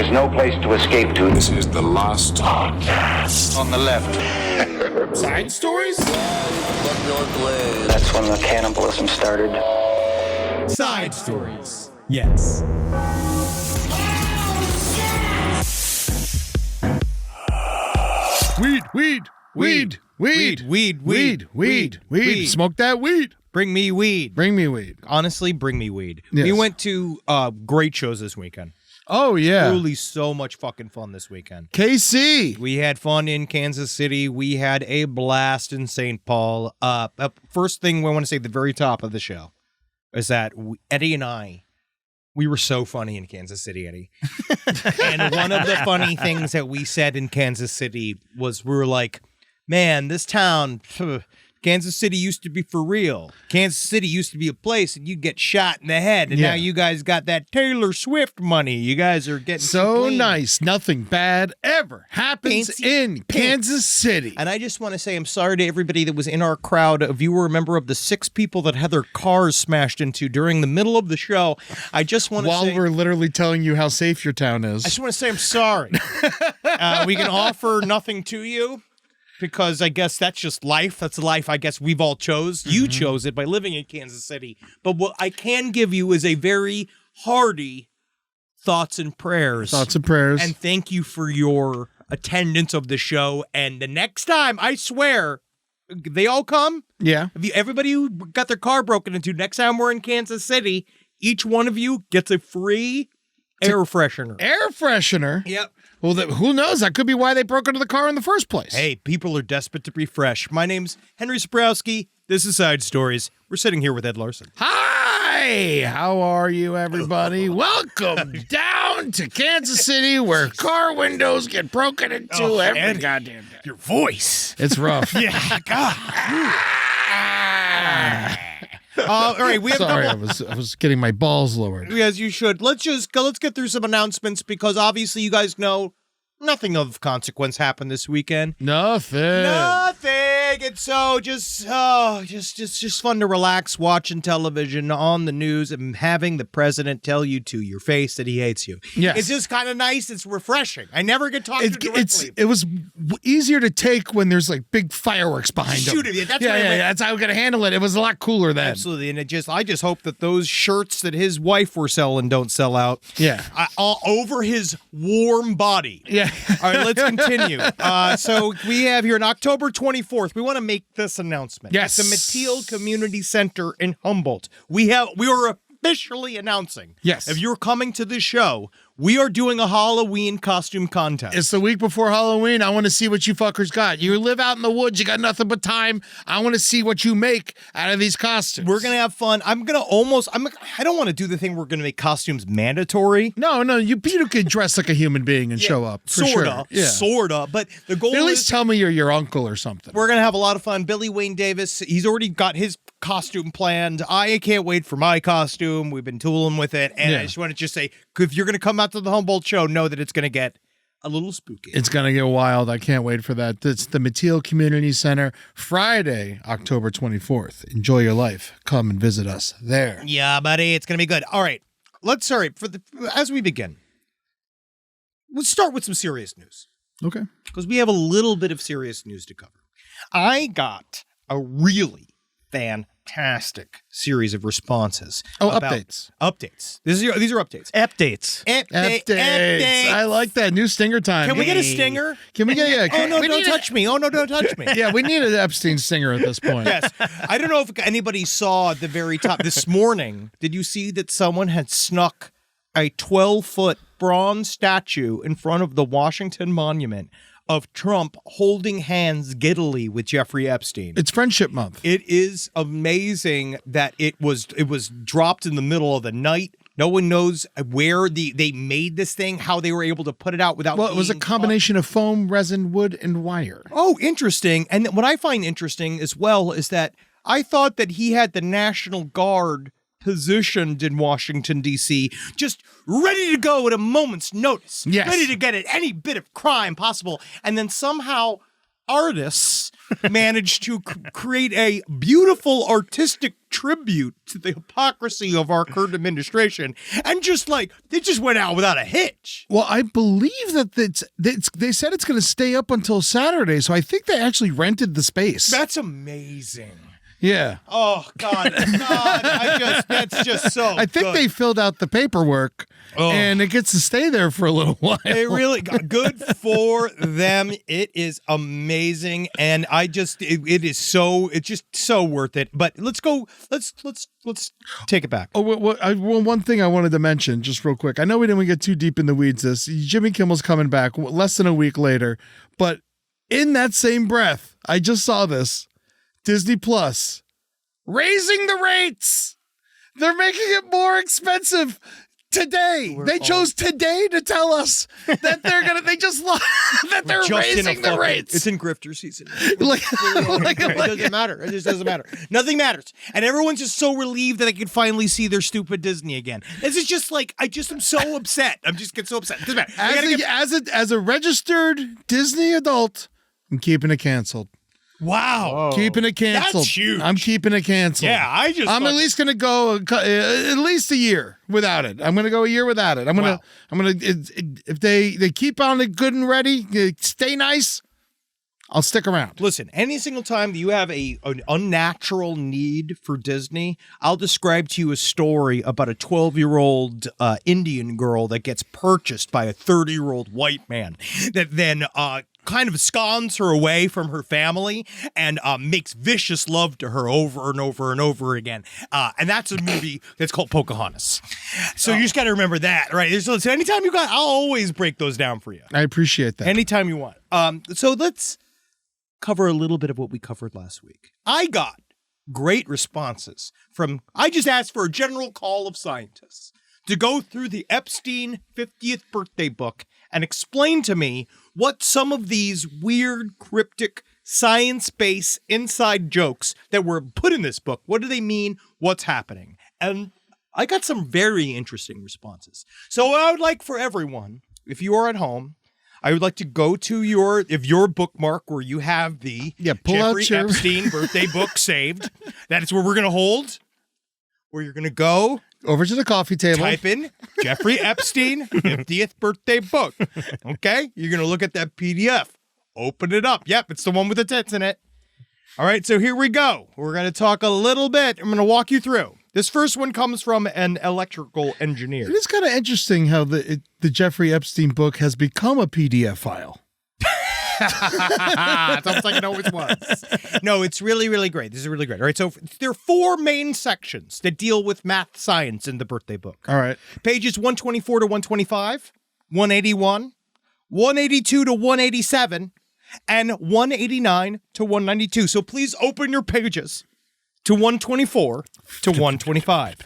There's no place to escape to. This is the last podcast. On the left. Side stories? That's when the cannibalism started. Side stories. Yes. Weed. Smoke that weed. Bring me weed. Bring me weed. Honestly, bring me weed. Yes. We went to great shows this weekend. Oh, yeah. Truly so much fucking fun this weekend. KC. We had fun in Kansas City. We had a blast in St. Paul. First thing we want to say at the very top of the show is that Eddie and I, we were so funny in Kansas City, Eddie. And one of the funny things that we said in Kansas City was we were like, man, this town, Kansas City used to be for real. Kansas City used to be a place and you get shot in the head. And now you guys got that Taylor Swift money. You guys are getting so nice. Nothing bad ever happens in Kansas City. And I just want to say I'm sorry to everybody that was in our crowd. If you were a member of the 6 people that had their cars smashed into during the middle of the show, I just want to say... While we're literally telling you how safe your town is. I just want to say I'm sorry. We can offer nothing to you. Because I guess that's just life. That's the life I guess we've all chose. Mm-hmm. You chose it by living in Kansas City. But what I can give you is a very hearty thoughts and prayers. Thoughts and prayers. And thank you for your attendance of the show. And the next time, I swear, they all come. Yeah. Everybody who got their car broken into, next time we're in Kansas City, each one of you gets a free air freshener. Air freshener? Yep. Well, who knows? That could be why they broke into the car in the first place. Hey, people are desperate to refresh. My name's Henry Saprowski. This is Side Stories. We're sitting here with Ed Larson. Hi! How are you, everybody? Welcome down to Kansas City, where car windows get broken into every goddamn day. Your voice. It's rough. Yeah, God. All right, we have Sorry, I was getting my balls lowered. As you should. Let's get through some announcements because obviously you guys know nothing of consequence happened this weekend. Nothing. It's so just fun to relax watching television on the news and having the president tell you to your face that he hates you. Yes. It's just kind of nice. It's refreshing. I never get talked to directly. It was easier to take when there's like big fireworks behind him. Shoot it. That's That's how we're gonna handle it. It was a lot cooler then. Absolutely, and I just hope that those shirts that his wife were selling don't sell out. Yeah, all over his warm body. Yeah. All right, let's continue. So we have here on October 24th. We want to make this announcement. Yes, the Mateel Community Center in Humboldt. We are officially announcing. Yes, if you're coming to this show, we are doing a Halloween costume contest. It's the week before Halloween. I want to see what you fuckers got. You live out in the woods. You got nothing but time. I want to see what you make out of these costumes. We're going to have fun. I don't want to do the thing we're going to make costumes mandatory. No. You could dress like a human being and show up. Sorta. But the goal is... At least tell me you're your uncle or something. We're going to have a lot of fun. Billy Wayne Davis, he's already got his costume planned. I can't wait for my costume. We've been tooling with it. And I just want to say, if you're going to come out to the Humboldt show, know that it's going to get a little spooky. It's going to get wild. I can't wait for that. It's the Mateel Community Center, Friday, October 24th. Enjoy your life. Come and visit us there. Yeah, buddy. It's going to be good. All right. As we begin, let's start with some serious news. Okay. Because we have a little bit of serious news to cover. I got a really fantastic series of responses. Updates. These are updates. Updates. I like that. New stinger time. Can we get a stinger? Can we get don't touch me. Oh, no, don't touch me. Yeah, we need an Epstein stinger at this point. Yes. I don't know if anybody saw at the very top this morning. Did you see that someone had snuck a 12-foot bronze statue in front of the Washington Monument of Trump holding hands giddily with Jeffrey Epstein? It's Friendship Month. It is amazing that it was dropped in the middle of the night. No one knows where they made this thing, how they were able to put it out without. Well, it was a combination of foam, resin, wood, and wire. Oh, interesting. And what I find interesting as well is that I thought that he had the National Guard positioned in Washington, D.C., just ready to go at a moment's notice. Yes. Ready to get at any bit of crime possible. And then somehow artists managed to create a beautiful artistic tribute to the hypocrisy of our current administration, and just like they just went out without a hitch. Well, I believe that they said it's going to stay up until Saturday, so I think they actually rented the space. That's amazing. Yeah. Oh God, that's just so. I think they filled out the paperwork, and it gets to stay there for a little while. They really good for them. It is amazing, and it's just so worth it. But let's go. Let's take it back. One thing I wanted to mention, just real quick. I know we didn't get too deep in the weeds. Jimmy Kimmel's coming back less than a week later, but in that same breath, I just saw this. Disney Plus raising the rates. They're making it more expensive today. They chose today to tell us that they're raising the rates. It's in grifter season. It doesn't matter. It just doesn't matter. Nothing matters. And everyone's just so relieved that they can finally see their stupid Disney again. This is just like, I'm so upset. I'm just getting so upset. It doesn't matter. As a registered Disney adult, I'm keeping it canceled. Wow. Keeping it canceled. That's huge. I'm keeping it canceled. Yeah, I'm at least going to go at least a year without it. I'm going to go a year without it. I'm going to, if they keep on it good and ready, stay nice, I'll stick around. Listen, any single time that you have an unnatural need for Disney, I'll describe to you a story about a 12-year-old Indian girl that gets purchased by a 30-year-old white man that then kind of scones her away from her family and makes vicious love to her over and over and over again. And that's a movie that's called Pocahontas. So you just got to remember that, right? So anytime you got, I'll always break those down for you. I appreciate that. Anytime you want. So let's cover a little bit of what we covered last week. I got great responses I just asked for a general call of scientists to go through the Epstein 50th birthday book and explain to me what some of these weird, cryptic, science-based inside jokes that were put in this book, what do they mean? What's happening? And I got some very interesting responses. So I would like for everyone, if you are at home, I would like to go to your bookmark where you have the Jeffrey Epstein birthday book saved. That is where we're going to hold, where you're going to go. Over to the coffee table. Type in Jeffrey Epstein 50th birthday book. Okay? You're going to look at that PDF. Open it up. Yep, it's the one with the tits in it. All right, so here we go. We're going to talk a little bit. I'm going to walk you through. This first one comes from an electrical engineer. It is kind of interesting how the Jeffrey Epstein book has become a PDF file. It's almost like it always was. No, it's really, really great. This is really great. All right, so there are 4 main sections that deal with math science in the birthday book. All right. Pages 124 to 125, 181, 182 to 187, and 189 to 192. So please open your pages to 124 to 125.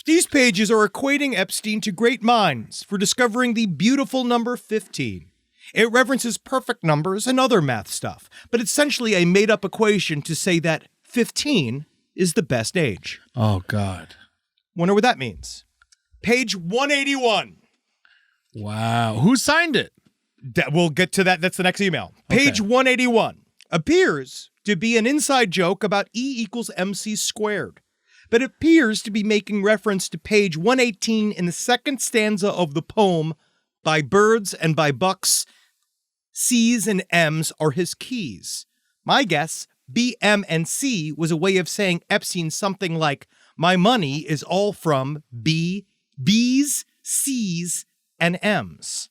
These pages are equating Epstein to great minds for discovering the beautiful number 15. It references perfect numbers and other math stuff, but it's essentially a made-up equation to say that 15 is the best age. Oh, God. Wonder what that means. Page 181. Wow. Who signed it? We'll get to that. That's the next email. Page 181 appears to be an inside joke about E equals MC squared, but appears to be making reference to page 118 in the second stanza of the poem By Birds and by Bucks, C's and M's are his keys. My guess, B, M, and C was a way of saying Epstein something like, my money is all from B, B's, C's, and M's.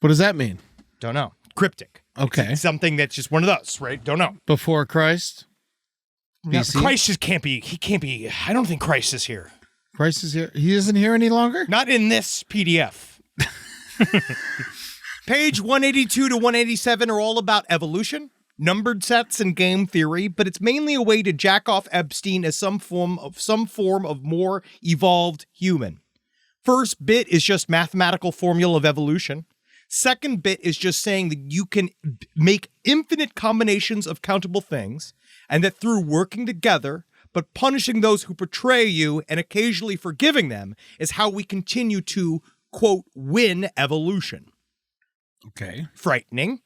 What does that mean? Don't know. Cryptic. Okay. It's something that's just one of those, right? Don't know. Before Christ? No, BC? Christ just can't be, he can't be, I don't think Christ is here. Christ is here? He isn't here any longer? Not in this PDF. Page 182 to 187 are all about evolution, numbered sets, and game theory, but it's mainly a way to jack off Epstein as some form of more evolved human. First bit is just mathematical formula of evolution. Second bit is just saying that you can make infinite combinations of countable things, and that through working together, but punishing those who betray you and occasionally forgiving them is how we continue to, quote, win evolution. Okay. Frightening.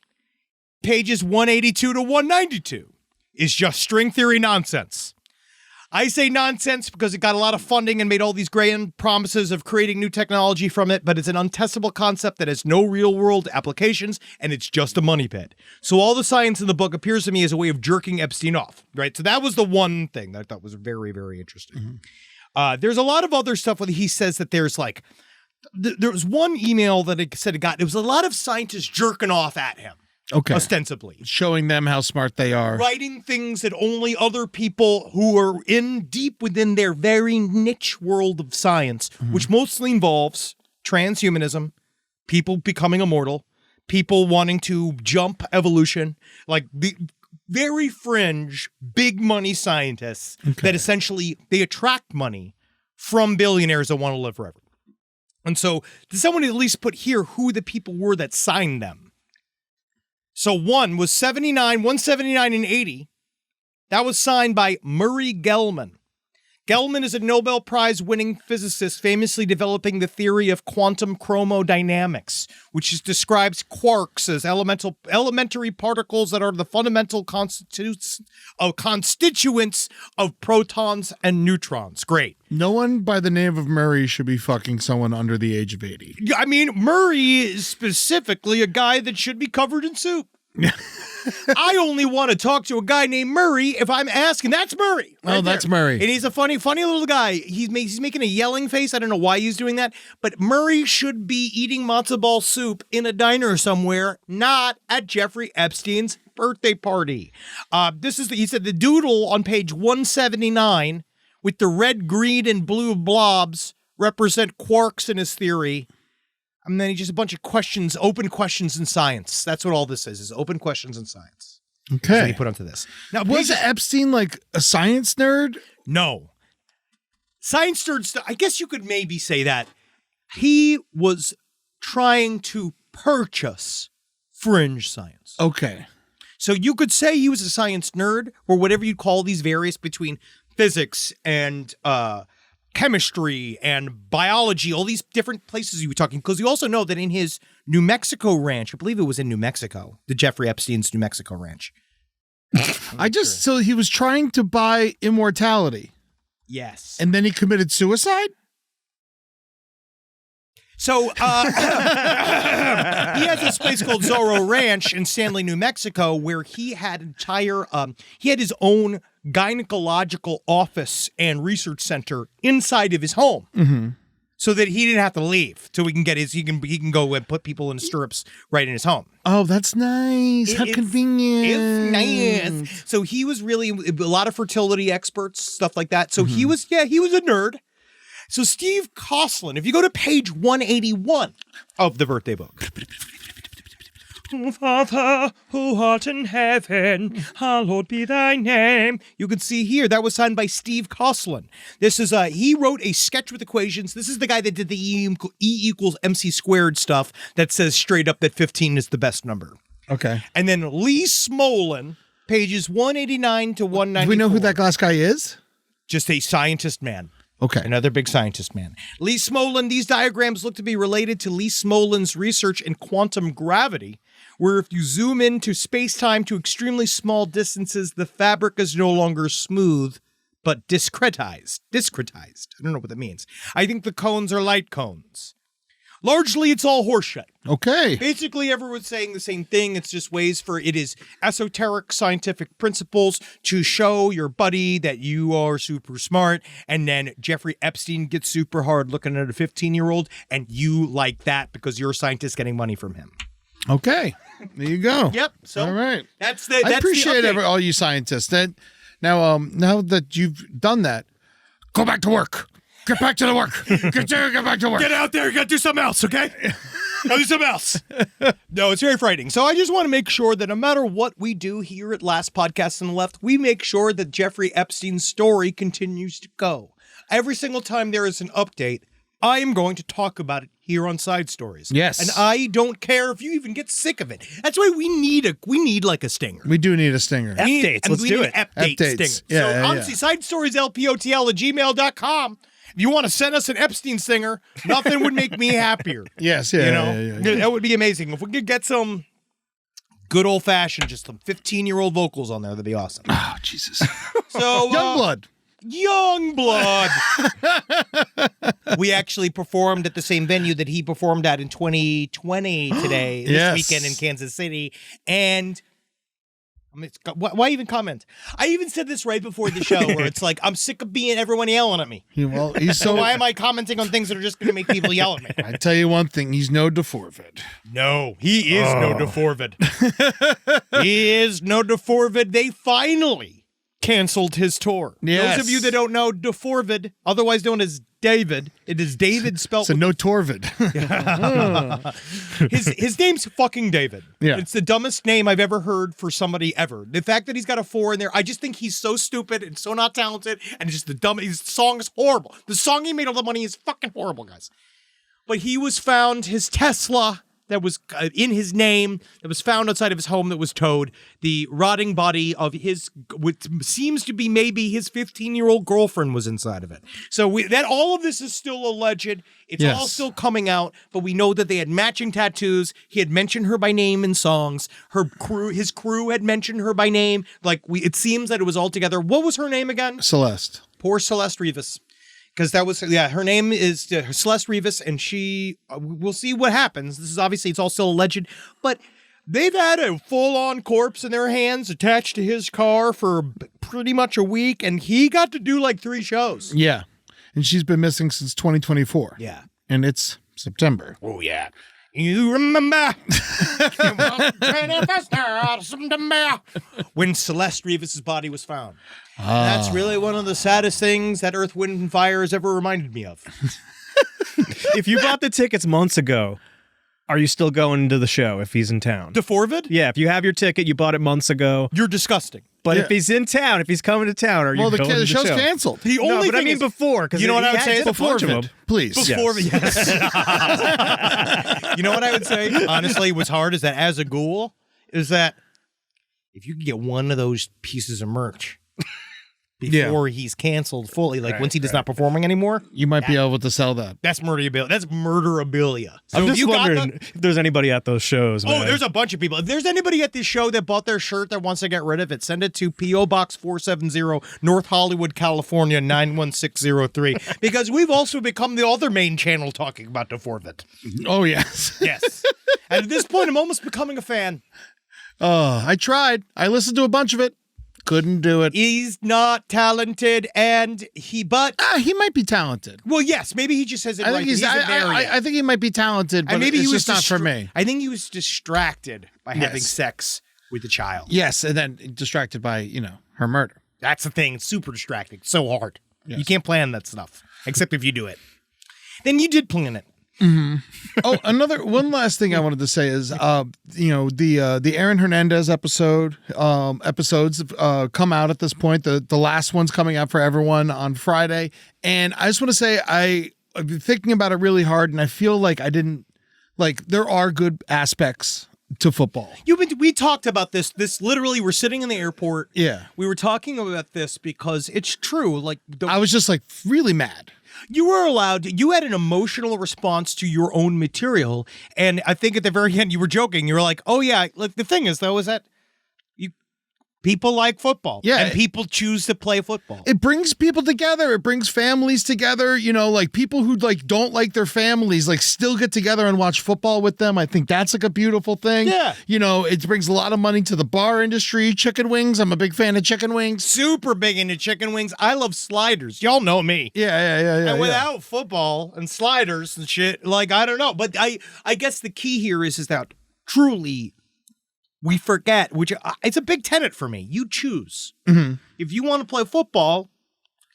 pages 182 to 192 is just string theory nonsense. I say nonsense because it got a lot of funding and made all these grand promises of creating new technology from it, but it's an untestable concept that has no real-world applications, and it's just a money pit. So all the science in the book appears to me as a way of jerking Epstein off, right? So that was the one thing that I thought was very, very interesting. There's a lot of other stuff where he says that there's like, there was one email that it said it was a lot of scientists jerking off at him. Okay. Ostensibly. Showing them how smart they are. Writing things that only other people who are in deep within their very niche world of science, which mostly involves transhumanism, people becoming immortal, people wanting to jump evolution, like the very fringe, big money scientists that essentially they attract money from billionaires that want to live forever. And so does someone at least put here who the people were that signed them? So one was 179 and 80. That was signed by Murray Gell-Mann. Gell-Mann is a Nobel Prize winning physicist famously developing the theory of quantum chromodynamics, which describes quarks as elementary particles that are the fundamental constituents of protons and neutrons. Great. No one by the name of Murray should be fucking someone under the age of 80. I mean, Murray is specifically a guy that should be covered in soup. I only want to talk to a guy named Murray if I'm asking. That's Murray. Right that's Murray. And he's a funny little guy. He's making a yelling face. I don't know why he's doing that. But Murray should be eating matzo ball soup in a diner somewhere, not at Jeffrey Epstein's birthday party. He said the doodle on page 179 with the red, green, and blue blobs represent quarks in his theory. And then he just a bunch of questions, open questions in science. That's what all this is open questions in science. Okay. So he put onto this. Now, was Epstein like a science nerd? No. Science nerd, I guess you could maybe say that. He was trying to purchase fringe science. Okay. So you could say he was a science nerd or whatever you call these various between physics and chemistry and biology, all these different places you were talking, because you also know that in his New Mexico ranch, I believe it was in New Mexico, the Jeffrey Epstein's New Mexico ranch. So he was trying to buy immortality. Yes. And then he committed suicide? So he has this place called Zorro Ranch in Stanley, New Mexico, where he had his own gynecological office and research center inside of his home, so that he didn't have to leave. So he can go and put people in stirrups right in his home. Oh, that's nice. How convenient. It's nice. So he was really a lot of fertility experts, stuff like that. So he was a nerd. So Steve Coslin, if you go to page 181 of the birthday book. Oh, Father, who art in heaven, hallowed be thy name. You can see here, that was signed by Steve Coslin. This is, he wrote a sketch with equations. This is the guy that did the E equals MC squared stuff that says straight up that 15 is the best number. Okay. And then Lee Smolin, pages 189 to 194. Do we know who that glass guy is? Just a scientist man. Okay. Another big scientist man. Lee Smolin, these diagrams look to be related to Lee Smolin's research in quantum gravity, where if you zoom into space-time to extremely small distances, the fabric is no longer smooth, but discretized. Discretized. I don't know what that means. I think the cones are light cones. Largely, it's all horseshit. Okay. Basically, everyone's saying the same thing. It's just ways for it is esoteric scientific principles to show your buddy that you are super smart. And then Jeffrey Epstein gets super hard looking at a 15-year-old, and you like that because you're a scientist getting money from him. Okay. There you go. Yep. So all right. That's the. I appreciate all you scientists. Now that you've done that, go back to work. Get back to the work. Get back to work. Get out there. You got to do something else, okay? Go do something else. No, it's very frightening. So I just want to make sure that no matter what we do here at Last Podcast on the Left, we make sure that Jeffrey Epstein's story continues to go. Every single time there is an update, I am going to talk about it here on Side Stories. Yes. And I don't care if you even get sick of it. That's why we need like a stinger. We do need a stinger. Updates. Let's do it. Update Updates. stinger. Yeah, So yeah, honestly, sidestorieslpotl@gmail.com. If you want to send us an Epstein stinger, nothing would make me happier. Yes, yeah, You know, yeah. that would be amazing. If we could get some good old fashioned, just some 15-year-old vocals on there. That'd be awesome. Oh, Jesus. So Youngblood. Youngblood. We actually performed at the same venue that he performed at in 2020 today, this weekend in Kansas City. And I mean, why even comment? I even said this right before the show where it's like, I'm sick of being everyone yelling at me. Well, he's So why am I commenting on things that are just going to make people yell at me? I tell you one thing, he's no DeForvid. No, he is no DeForvid. He is no DeForvid. They finally canceled his tour. Yes. Those of you that don't know, DeForvid, otherwise known as David, it is David spelled. So no Torvid. His name's fucking David. Yeah. It's the dumbest name I've ever heard for somebody ever. The fact that he's got a 4 in there, I just think he's so stupid and so not talented, and just the dumb. His song is horrible. The song he made all the money is fucking horrible, guys. But he was found, his Tesla that was in his name, that was found outside of his home that was towed, the rotting body of his, what seems to be maybe his 15-year-old girlfriend was inside of it. So that all of this is still alleged. It's all still coming out, but we know that they had matching tattoos. He had mentioned her by name in songs. His crew had mentioned her by name. It seems that it was all together. What was her name again? Celeste. Poor Celeste Rivas. Because that was, her name is Celeste Rivas, and we'll see what happens. This is obviously, it's all still alleged, but they've had a full-on corpse in their hands attached to his car for pretty much a week, and he got to do 3 shows. Yeah. And she's been missing since 2024. Yeah. And it's September. Oh, yeah. You remember when Celeste Rivas' body was found. That's really one of the saddest things that Earth, Wind, and Fire has ever reminded me of. If you bought the tickets months ago, are you still going to the show if he's in town? DeForvid? Yeah, if you have your ticket, you bought it months ago. You're disgusting. But if he's in town, if he's coming to town, are you going to the the show's show? canceled. The only but I thing mean is, before, because you know what I would say? Before Please. Before, yes. You know what I would say? Honestly, what's hard is that as a ghoul, is that if you can get one of those pieces of merch before he's canceled fully, once he does not performing anymore, You might be able to sell that. that's murderabilia. That's murderabilia. So I'm if just you got wondering if there's anybody at those shows. Oh, man. there's a bunch of people. If there's anybody at this show that bought their shirt that wants to get rid of it, send it to P.O. Box 470, North Hollywood, California, 91603. Because we've also become the other main channel talking about DeForvid. Oh, yes. Yes. And at this point, I'm almost becoming a fan. I tried. I listened to a bunch of it. Couldn't do it. He's not talented, and he might be talented. well, yes, maybe he just hasn't. I think I think he might be talented, but and maybe it's he was just not for me. I think he was distracted by having Yes. sex with a child. Yes, and then distracted by, her murder. That's the thing. It's super distracting. It's so hard. Yes. You can't plan that stuff, except if you do it. Then you did plan it. Oh, one last thing I wanted to say is, the Aaron Hernandez episodes come out at this point. The last one's coming out for everyone on Friday, and I just want to say I've been thinking about it really hard, and I feel like I didn't there are good aspects to football. We talked about this. This literally, we're sitting in the airport. Yeah, We were talking about this because it's true. I was just really mad. You were allowed, you had an emotional response to your own material. And I think at the very end, you were joking. You were like, oh, yeah. The thing is, though, is that people like football. Yeah. And people choose to play football. It brings people together. It brings families together. People who don't like their families, still get together and watch football with them. I think that's a beautiful thing. Yeah. It brings a lot of money to the bar industry. Chicken wings. I'm a big fan of chicken wings. Super big into chicken wings. I love sliders. Y'all know me. Yeah. And without football and sliders and shit, I don't know. But I guess the key here is that truly we forget, which it's a big tenet for me. You choose. Mm-hmm. If you want to play football,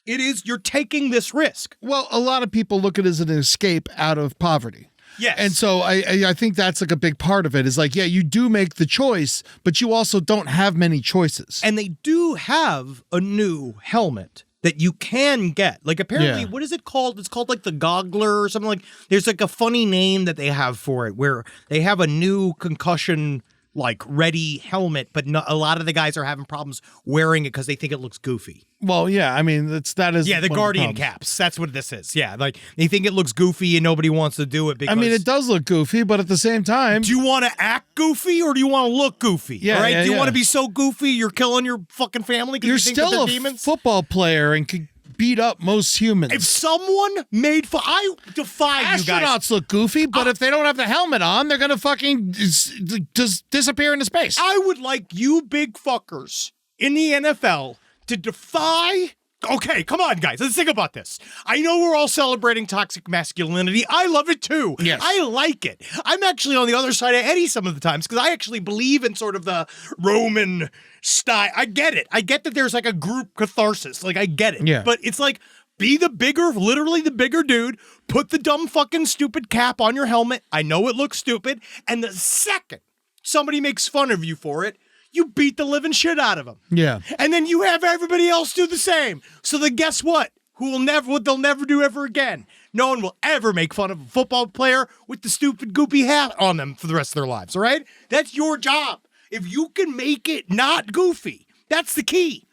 you're taking this risk. Well, a lot of people look at it as an escape out of poverty. Yes. And so I think that's a big part of it is you do make the choice, but you also don't have many choices. And they do have a new helmet that you can get. Apparently, what is it called? It's called the Goggler or something there's a funny name that they have for it where they have a new concussion like ready helmet, but a lot of the guys are having problems wearing it because they think it looks goofy. Well, yeah, I mean, that is the one of Guardian problems. caps. That's what this is. Yeah, like they think it looks goofy and nobody wants to do it because. I mean, it does look goofy, but at the same time, Do you want to act goofy or do you want to look goofy? Yeah, all right. yeah, do you yeah. want to be so goofy you're killing your fucking family because you're you think that still they're a demons? football player and could beat up most humans. If someone made fun, I defy you guys. Astronauts look goofy, but if they don't have the helmet on, they're gonna fucking just disappear into space. I would like you big fuckers in the NFL to defy. Okay, come on, guys. Let's think about this. I know we're all celebrating toxic masculinity. I love it too. Yes. I like it. I'm actually on the other side of Eddie some of the times because I actually believe in sort of the Roman style. I get it. I get that there's like a group catharsis. Like, I get it. Yeah. But it's like, be the bigger, literally the bigger dude. Put the dumb fucking stupid cap on your helmet. I know it looks stupid. And the second somebody makes fun of you for it, you beat the living shit out of them. Yeah. And then you have everybody else do the same. So then guess what? What they'll never do ever again. No one will ever make fun of a football player with the stupid goopy hat on them for the rest of their lives, all right? That's your job. If you can make it not goofy, that's the key.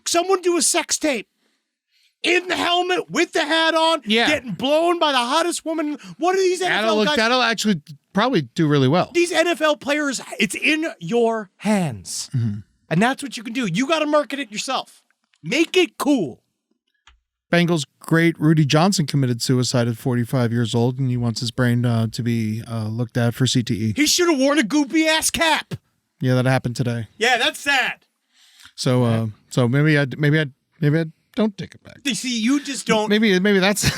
Someone do a sex tape. In the helmet, with the hat on, getting blown by the hottest woman. What are these NFL guys? That'll actually probably do really well. These NFL players, it's in your hands. Mm-hmm. And that's what you can do. You got to market it yourself. Make it cool. Bengals great Rudy Johnson committed suicide at 45 years old, and he wants his brain to be looked at for CTE. He should have worn a goopy ass cap. Yeah, that happened today. Yeah, that's sad. So maybe I don't take it back. You see, you just don't. Maybe that's.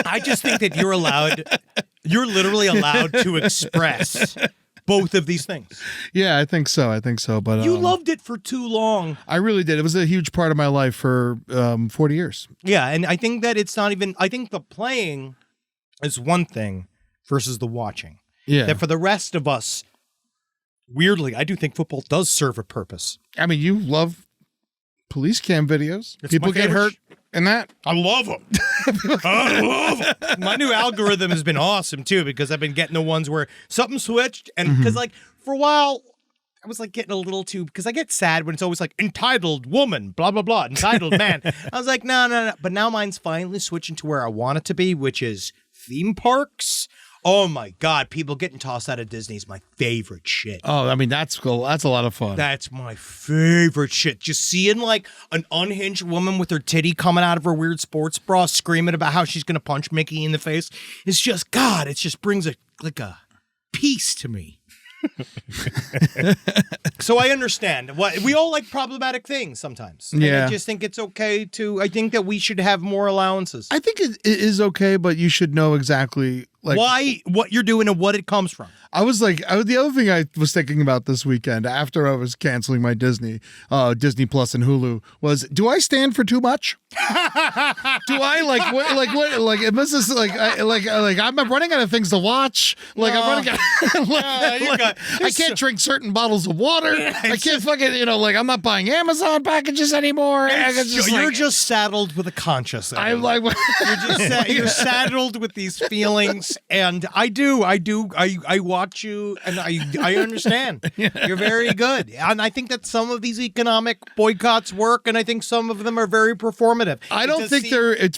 I just think that you're literally allowed to express both of these things. Yeah, I think so. But You loved it for too long. I really did. It was a huge part of my life for 40 years. Yeah, and I think that it's not even. I think the playing is one thing versus the watching. Yeah. That for the rest of us, weirdly, I do think football does serve a purpose. I mean, you love police cam videos. It's People my get favorite hurt in that. I love them. I love them. My new algorithm has been awesome too because I've been getting the ones where something switched and because like for a while I was like getting a little too because I get sad when it's always like entitled woman, blah blah blah, entitled man. I was like no. But now mine's finally switching to where I want it to be, which is theme parks. Oh my God, people getting tossed out of Disney is my favorite shit. Oh, I mean, that's cool. That's a lot of fun. That's my favorite shit. Just seeing like an unhinged woman with her titty coming out of her weird sports bra screaming about how she's going to punch Mickey in the face. It's just, God, it just brings a peace to me. So I understand. We all like problematic things sometimes. And Yeah. I just think it's okay I think that we should have more allowances. I think it is okay, but you should know exactly why, what you're doing and what it comes from. The other thing I was thinking about this weekend after I was canceling my Disney Plus and Hulu was, do I stand for too much? Do I if this is I'm running out of things to watch. Like I'm running out. I can't drink certain bottles of water. I can't fucking I'm not buying Amazon packages anymore. You're just saddled with a conscience. I'm like You're saddled with these feelings, and I watch you, and I understand. You're very good, and I think that some of these economic boycotts work, and I think some of them are very performative. I don't think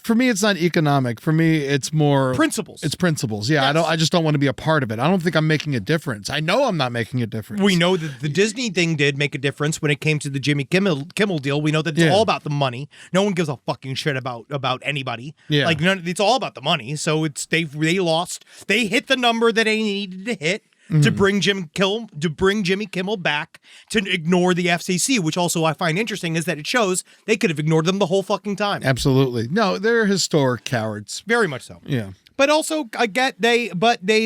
for me, it's not economic. For me, it's more principles. It's principles. Yeah, Yes. I just don't want to be a part of it. I don't think I'm making a difference. I know I'm not making a difference. We know that the Disney thing did make a difference when it came to the Jimmy Kimmel deal. We know that it's all about the money. No one gives a fucking shit about anybody. Yeah. It's all about the money. So they lost. They hit the number that they needed to hit to bring Jimmy Kimmel back, to ignore the FCC, which also I find interesting is that it shows they could have ignored them the whole fucking time. Absolutely. No, they're historic cowards. Very much so. Yeah. But also, they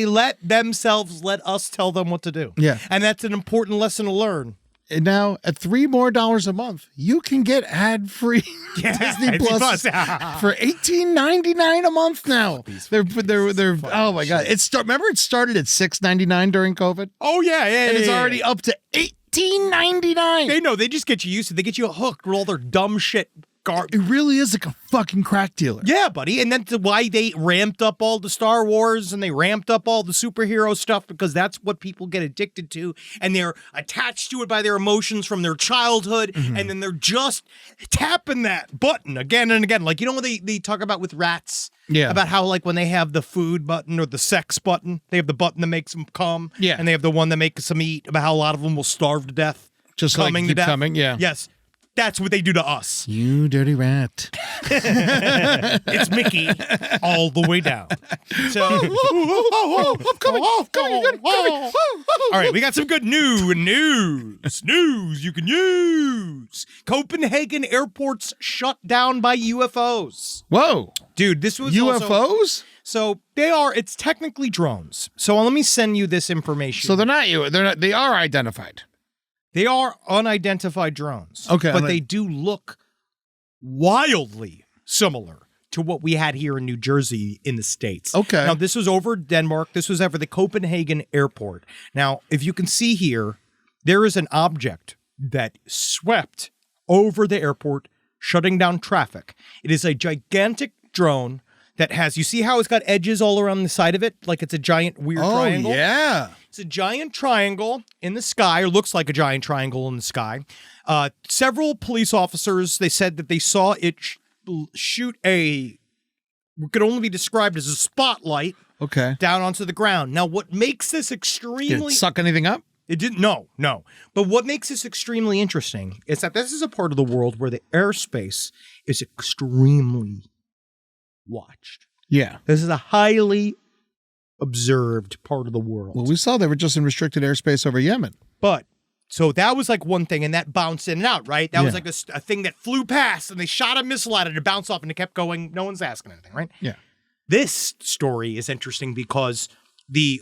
let themselves let us tell them what to do. Yeah. And that's an important lesson to learn. And now at $3 more a month, you can get ad-free Disney Plus for $18.99 a month now. They're oh my God. Remember it started at $6.99 during COVID? Oh yeah. And it's already up to $18.99. They just get you used to it. They get you hooked with all their dumb shit It really is like a fucking crack dealer. Yeah, buddy. And that's why they ramped up all the Star Wars and they ramped up all the superhero stuff, because that's what people get addicted to. And they're attached to it by their emotions from their childhood. And then they're just tapping that button again and again. Like, you know what they talk about with rats? Yeah. About how, like, when they have the food button or the sex button, they have the button that makes them come. Yeah. And they have the one that makes them eat, about how a lot of them will starve to death. Just coming like to keep death. coming, yeah. Yes. That's what they do to us. You dirty rat. It's Mickey all the way down. So, I'm coming. all right, we got some good news you can use. Copenhagen airport's shut down by UFOs. Whoa. Dude, this was UFOs? So it's technically drones. So let me send you this information. So they are identified. They are unidentified drones. Okay. But they do look wildly similar to what we had here in New Jersey in the States. Okay. Now, this was over Denmark. This was over the Copenhagen airport. Now, if you can see here, there is an object that swept over the airport, shutting down traffic. It is a gigantic drone that has, you see how it's got edges all around the side of it? Like it's a giant weird triangle? Oh, yeah. It's a giant triangle in the sky, or looks like a giant triangle in the sky. Several police officers, they said that they saw it shoot what could only be described as a spotlight down onto the ground. Now, what makes this extremely... Did it suck anything up? It didn't, no. But what makes this extremely interesting is that this is a part of the world where the airspace is extremely watched. Yeah. This is a highly observed part of the world. Well, we saw they were just in restricted airspace over Yemen. But, so that was like one thing, and that bounced in and out, right? That was like a thing that flew past, and they shot a missile at it, it bounced off, and it kept going. No one's asking anything, right? Yeah. This story is interesting because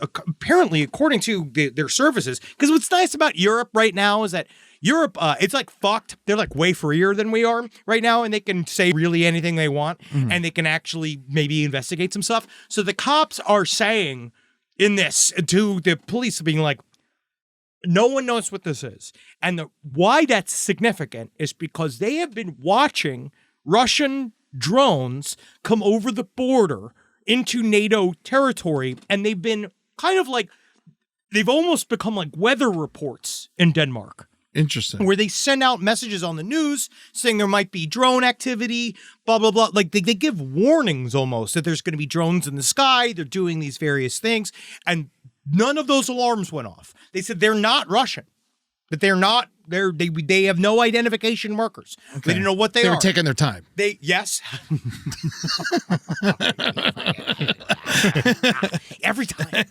apparently, according to their services, because what's nice about Europe right now is that Europe, it's like fucked. They're like way freer than we are right now, and they can say really anything they want, and they can actually maybe investigate some stuff. So the cops are saying in this to the police, being like, no one knows what this is. And why that's significant is because they have been watching Russian drones come over the border into NATO territory, and they've been kind of like, they've almost become like weather reports in Denmark. Interesting. Where they send out messages on the news saying there might be drone activity, blah, blah, blah. Like they give warnings almost that there's going to be drones in the sky. They're doing these various things. And none of those alarms went off. They said they're not Russian. That they're not, they have no identification markers. Okay. They didn't know what they are. They were taking their time. Yes. Every time.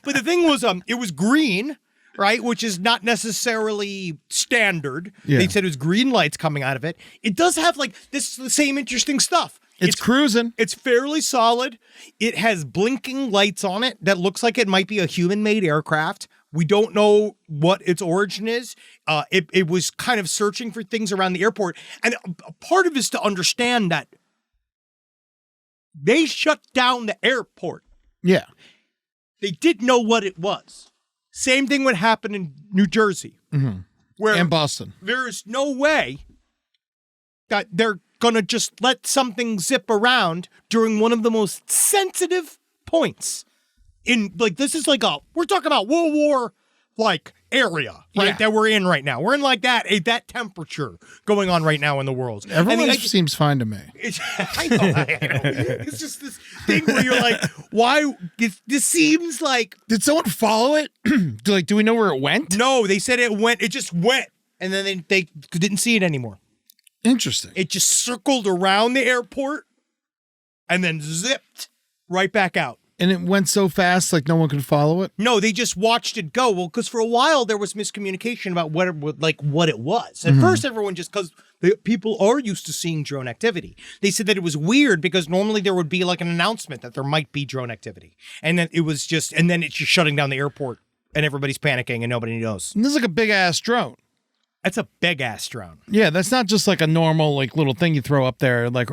But the thing was, it was green, right? Which is not necessarily standard. Yeah. They said it was green lights coming out of it. It does have this is the same interesting stuff. It's cruising. It's fairly solid. It has blinking lights on it that looks like it might be a human-made aircraft. We don't know what its origin is. It was kind of searching for things around the airport. And a part of it is to understand that they shut down the airport. Yeah. They didn't know what it was. Same thing would happen in New Jersey. Mm-hmm. And Boston. There's no way that they're going to just let something zip around during one of the most sensitive points. This is we're talking about World War area, right? That we're in right now. We're in that temperature going on right now in the world. Everyone seems fine to me. I know. It's just this thing where you're like, why? This seems like. Did someone follow it? Do we know where it went? No, they said it just went. And then they didn't see it anymore. Interesting. It just circled around the airport and then zipped right back out. And it went so fast, no one could follow it? No, they just watched it go. Well, because for a while there was miscommunication about what it was. At first, everyone because people are used to seeing drone activity. They said that it was weird because normally there would be an announcement that there might be drone activity. And then it's just shutting down the airport and everybody's panicking and nobody knows. And this is a big ass drone. That's a big ass drone. Yeah, that's not just a normal little thing you throw up there, when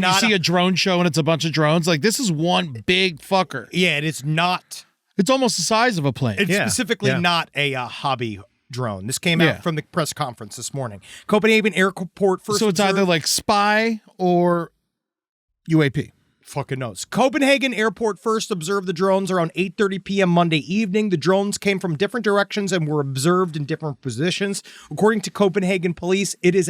you see a drone show and it's a bunch of drones. This is one big fucker. Yeah, it is not. It's almost the size of a plane. It's specifically not a hobby drone. This came out from the press conference this morning. Copenhagen Airport first. So it's either like spy or UAP. Fucking knows. Copenhagen Airport first observed the drones around 8:30 p.m. Monday evening. The drones came from different directions and were observed in different positions. According to Copenhagen police, it is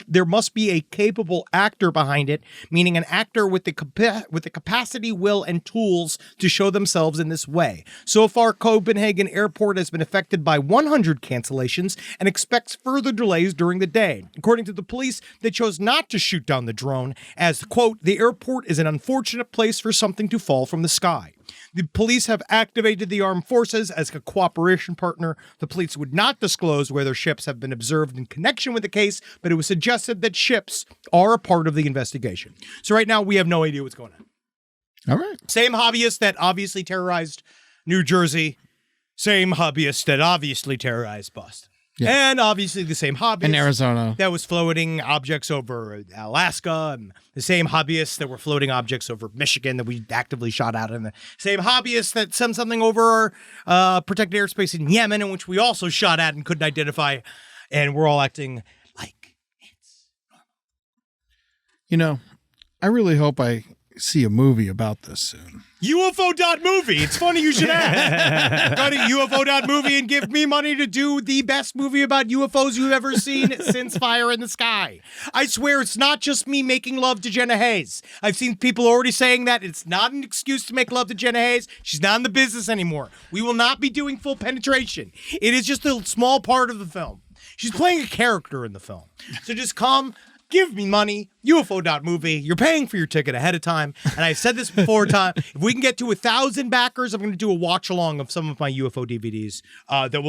there must be a capable actor behind it, meaning an actor with the capacity, will, and tools to show themselves in this way. So far, Copenhagen Airport has been affected by 100 cancellations and expects further delays during the day. According to the police, they chose not to shoot down the drone as, quote, the airport is an unfortunate place for something to fall from the sky. The police have activated the armed forces as a cooperation partner. The police would not disclose whether ships have been observed in connection with the case, but it was suggested that ships are a part of the investigation. So right now, we have no idea what's going on. All right. Same hobbyist that obviously terrorized New Jersey. Same hobbyist that obviously terrorized Boston. Yeah. And obviously the same hobbyist in Arizona that was floating objects over Alaska, and the same hobbyists that were floating objects over Michigan that we actively shot at, and the same hobbyists that sent something over our protected airspace in Yemen, in which we also shot at and couldn't identify, and we're all acting like it's normal. You know, I really hope I see a movie about this soon. UFO.movie. It's funny you should ask. Go to UFO.movie and give me money to do the best movie about UFOs you've ever seen since Fire in the Sky. I swear it's not just me making love to Jenna Hayes. I've seen people already saying that it's not an excuse to make love to Jenna Hayes. She's not in the business anymore. We will not be doing full penetration. It is just a small part of the film. She's playing a character in the film. So just come. Give me money, UFO.movie. You're paying for your ticket ahead of time. And I've said this before time. If we can get to 1,000 backers, I'm going to do a watch along of some of my UFO DVDs.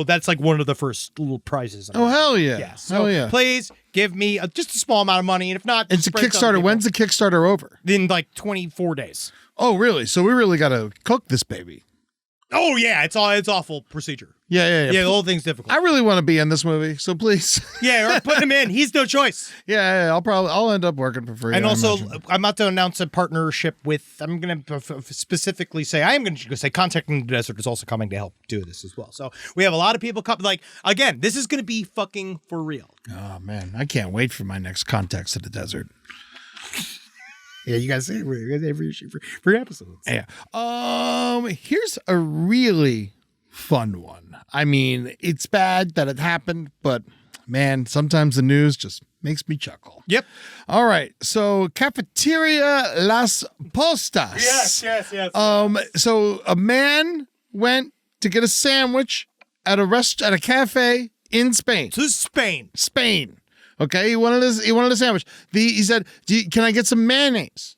That's like one of the first little prizes. Oh, hell yeah. Yeah. So hell yeah. please give me just a small amount of money. And if not, it's a Kickstarter. When's the Kickstarter over? In like 24 days. Oh, really? So we really got to cook this baby. Oh, yeah. It's awful procedure. Yeah. Yeah, the whole thing's difficult. I really want to be in this movie, so please. Yeah, put him in. He's no choice. Yeah, I'll end up working for free. And also, I'm about to announce a partnership with, I'm going to specifically say, I am going to say Contacting the Desert is also coming to help do this as well. So we have a lot of people coming. Like, again, this is going to be fucking for real. Oh, man. I can't wait for my next Contacts to the Desert. Yeah, you guys say free episodes. Yeah. Here's a really fun one. I mean, it's bad that it happened, but man, sometimes the news just makes me chuckle. Yep. All right. So, Cafeteria Las Postas. Yes. So a man went to get a sandwich at a cafe in Spain. To Spain. Okay, he wanted a sandwich. He said, "Can I get some mayonnaise?"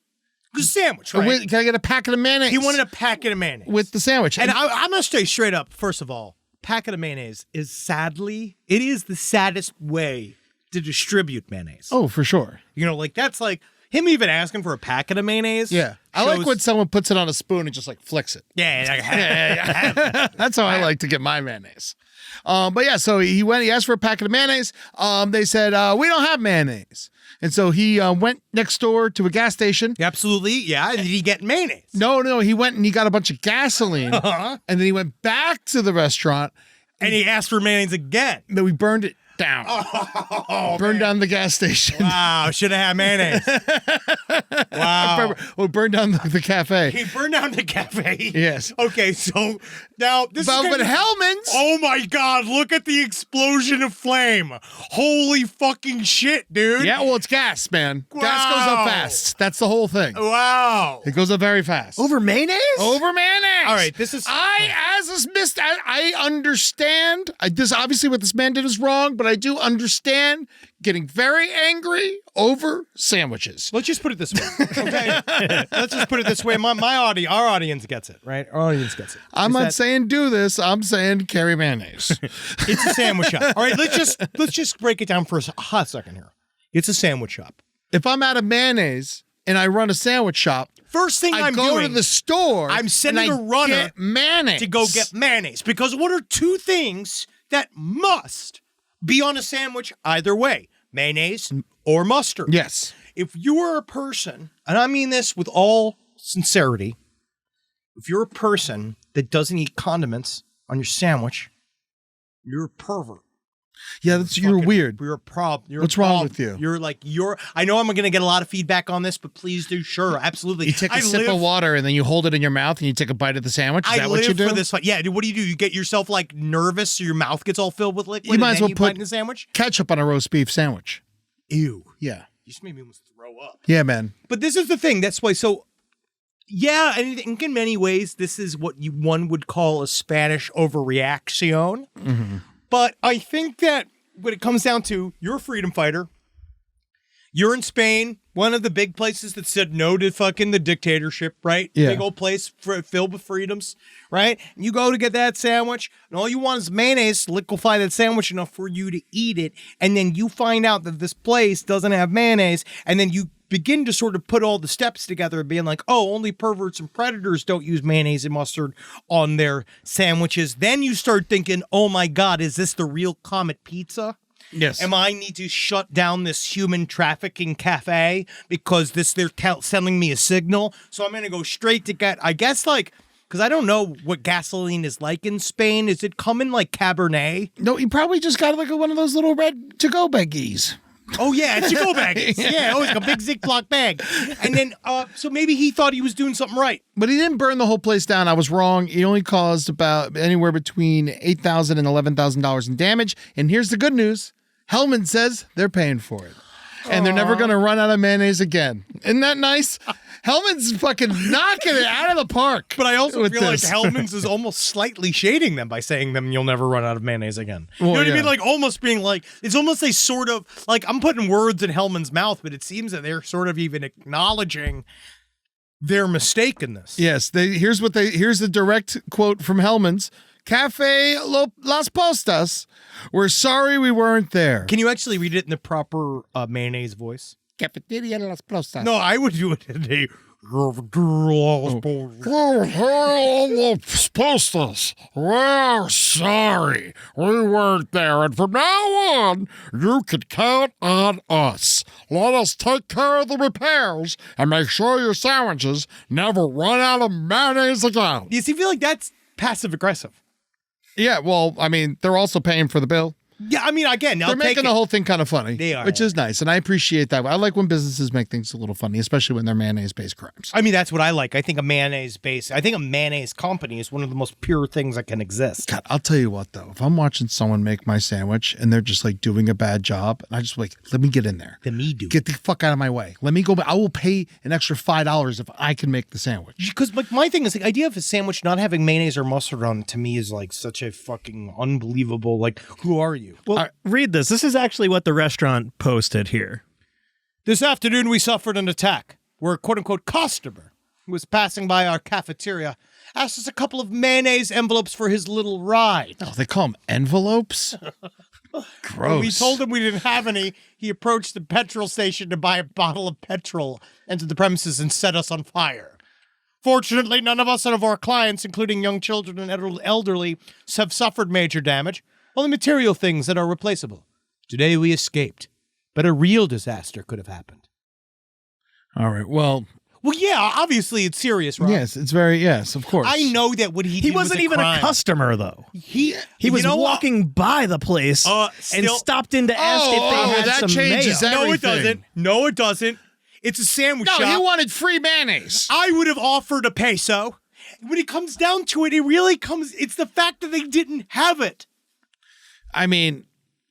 The sandwich, right? Can I get a packet of mayonnaise? He wanted a packet of mayonnaise with the sandwich. And I'm gonna say straight up. First of all, packet of mayonnaise is the saddest way to distribute mayonnaise. Oh, for sure. You know, like that's like him even asking for a packet of mayonnaise. Yeah, I like when someone puts it on a spoon and just like flicks it. Yeah. That's how I like to get my mayonnaise. But yeah, so he asked for a packet of mayonnaise. They said, we don't have mayonnaise. And so he went next door to a gas station. Absolutely, yeah. Did he get mayonnaise? No, he went and he got a bunch of gasoline. And then he went back to the restaurant. And he asked for mayonnaise again. Then we burned it down. Burned down the gas station. Wow, should have had mayonnaise. Wow. Burned down the cafe. He burned down the cafe. Yes. Okay, so now this but is Hellman's. Oh my God, look at the explosion of flame. Holy fucking shit, dude. Yeah, well, it's gas, man. Wow. Gas goes up fast. That's the whole thing. Wow. It goes up very fast. Over mayonnaise? Over mayonnaise. All right, this is... I understand. This obviously what this man did is wrong, but I do understand getting very angry over sandwiches. Let's just put it this way, okay? Let's just put it this way. Our audience gets it, right? Our audience gets it. I'm not saying do this. I'm saying carry mayonnaise. It's a sandwich shop. All right, let's just break it down for a hot second here. It's a sandwich shop. If I'm out of mayonnaise and I run a sandwich shop, first thing I go to the store. I'm sending a runner mayonnaise to go get mayonnaise, because what are two things that must be on a sandwich either way? Mayonnaise or mustard. Yes. If you are a person, and I mean this with all sincerity, if you're a person that doesn't eat condiments on your sandwich, you're a pervert. Yeah, you're weird. You're a problem. What's wrong with you? I know I'm going to get a lot of feedback on this, but please do. Sure, absolutely. You take a sip of water and then you hold it in your mouth and you take a bite of the sandwich. Is that what you do? For this. Yeah. What do? You get yourself like nervous, so your mouth gets all filled with liquid. You might as well put in the sandwich. Ketchup on a roast beef sandwich. Ew. Yeah. You just made me almost throw up. Yeah, man. But this is the thing. That's why. So, yeah, I think in many ways, this is what one would call a Spanish overreaction. Mm-hmm. But I think that when it comes down to, you're a freedom fighter. You're in Spain, one of the big places that said no to fucking the dictatorship, right? Yeah. Big old place filled with freedoms, right? And you go to get that sandwich, and all you want is mayonnaise to liquefy that sandwich enough for you to eat it. And then you find out that this place doesn't have mayonnaise, and then you begin to sort of put all the steps together, being like, oh, only perverts and predators don't use mayonnaise and mustard on their sandwiches. Then you start thinking, oh my God, is this the real Comet Pizza? Yes. Am I need to shut down this human trafficking cafe because they're sending me a signal? So I'm going to go straight to get, I guess, like, because I don't know what gasoline is like in Spain. Is it coming like Cabernet? No, he probably just got like one of those little red to-go baggies. Oh, yeah, it's your go bag. Yeah, always like a big Ziploc bag. And then, so maybe he thought he was doing something right. But he didn't burn the whole place down. I was wrong. He only caused about anywhere between $8,000 and $11,000 in damage. And here's the good news. Hellman says they're paying for it. And they're never going to run out of mayonnaise again. Isn't that nice? Hellman's fucking knocking it out of the park. But I also feel like this. Hellman's is almost slightly shading them by saying them you'll never run out of mayonnaise again. You Well, know what I yeah. mean? Like almost being like, it's almost a sort of, like I'm putting words in Hellman's mouth, but it seems that they're sort of even acknowledging their mistake in this. Yes, here's the direct quote from Hellman's. Cafe Las Postas. We're sorry we weren't there. Can you actually read it in the proper mayonnaise voice? Cafeteria Las Postas. No, I would do it in a... Postas. We're sorry we weren't there, and from now on, you can count on us. Let us take care of the repairs and make sure your sandwiches never run out of mayonnaise again. You see, I feel like that's passive aggressive. Yeah, well, I mean, they're also paying for the bill. Yeah, I mean, again, They're making the whole thing kind of funny. They are. Which is nice, and I appreciate that. I like when businesses make things a little funny, especially when they're mayonnaise-based crimes. I mean, that's what I like. I think a mayonnaise company is one of the most pure things that can exist. God, I'll tell you what, though. If I'm watching someone make my sandwich and they're just like doing a bad job, and I just like, let me get in there. Let me do Get the fuck out of my way. Let me go. I will pay an extra $5 if I can make the sandwich. Because like my thing is the idea of a sandwich not having mayonnaise or mustard on it to me is like such a fucking unbelievable, like, who are you? Well, read this. This is actually what the restaurant posted here. This afternoon we suffered an attack where a quote-unquote customer who was passing by our cafeteria asked us a couple of mayonnaise envelopes for his little ride. Oh, they call them envelopes? Gross. When we told him we didn't have any, he approached the petrol station to buy a bottle of petrol, entered the premises, and set us on fire. Fortunately, none of us and of our clients, including young children and elderly, have suffered major damage. Only material things that are replaceable. Today we escaped, but a real disaster could have happened. All right. Well, yeah, obviously it's serious, right? yes, it's very, yes, of course. I know that what he did Wasn't was a even crime. a customer, though. He He was you know what? walking by the place and still- stopped in to ask if they had that some changes mayo. everything. No, it doesn't. No, it doesn't. It's a sandwich No, shop. he wanted free mayonnaise. I would have offered a peso. When it comes down to it, it's the fact that they didn't have it. I mean,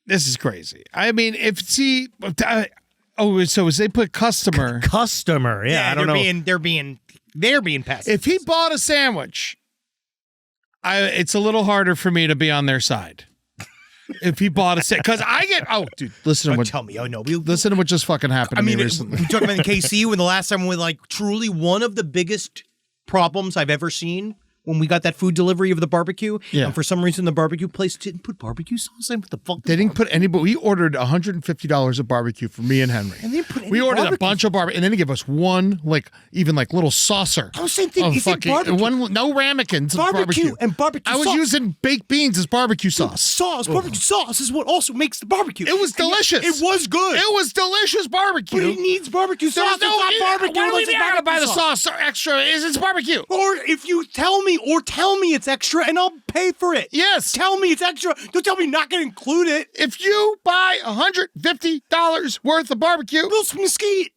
this is crazy. I mean, so as they put customer, Customer, yeah, I don't know. They're being passive. if he bought a sandwich, it's a little harder for me to be on their side. If he bought a sandwich, because I get, dude, listen to what, tell me, listen to what just fucking happened to me recently. we talked about in KC when the last time we like truly one of the biggest problems I've ever seen when we got that food delivery of the barbecue. Yeah. And for some reason, the barbecue place didn't put barbecue sauce in. What the fuck? They didn't put any, but we ordered $150 of barbecue for me and Henry. And they didn't put any we ordered barbecue. a bunch of barbecue, and then they give us one, little saucer. Oh, same thing. of Is it barbecue? no ramekins. of Barbecue and barbecue I was sauce. using baked beans as barbecue sauce. Barbecue sauce is what also makes the barbecue. It was And yet delicious. It was good. It was delicious barbecue. But it needs barbecue sauce. There's It's not barbecue. Why do we unless it's gotta buy the barbecue sauce extra? It's barbecue. Or if you tell me me or tell me it's extra and I'll pay for it. Yes. Tell me it's extra. Don't tell me not going to include it. If you buy $150 worth of barbecue, Little mesquite.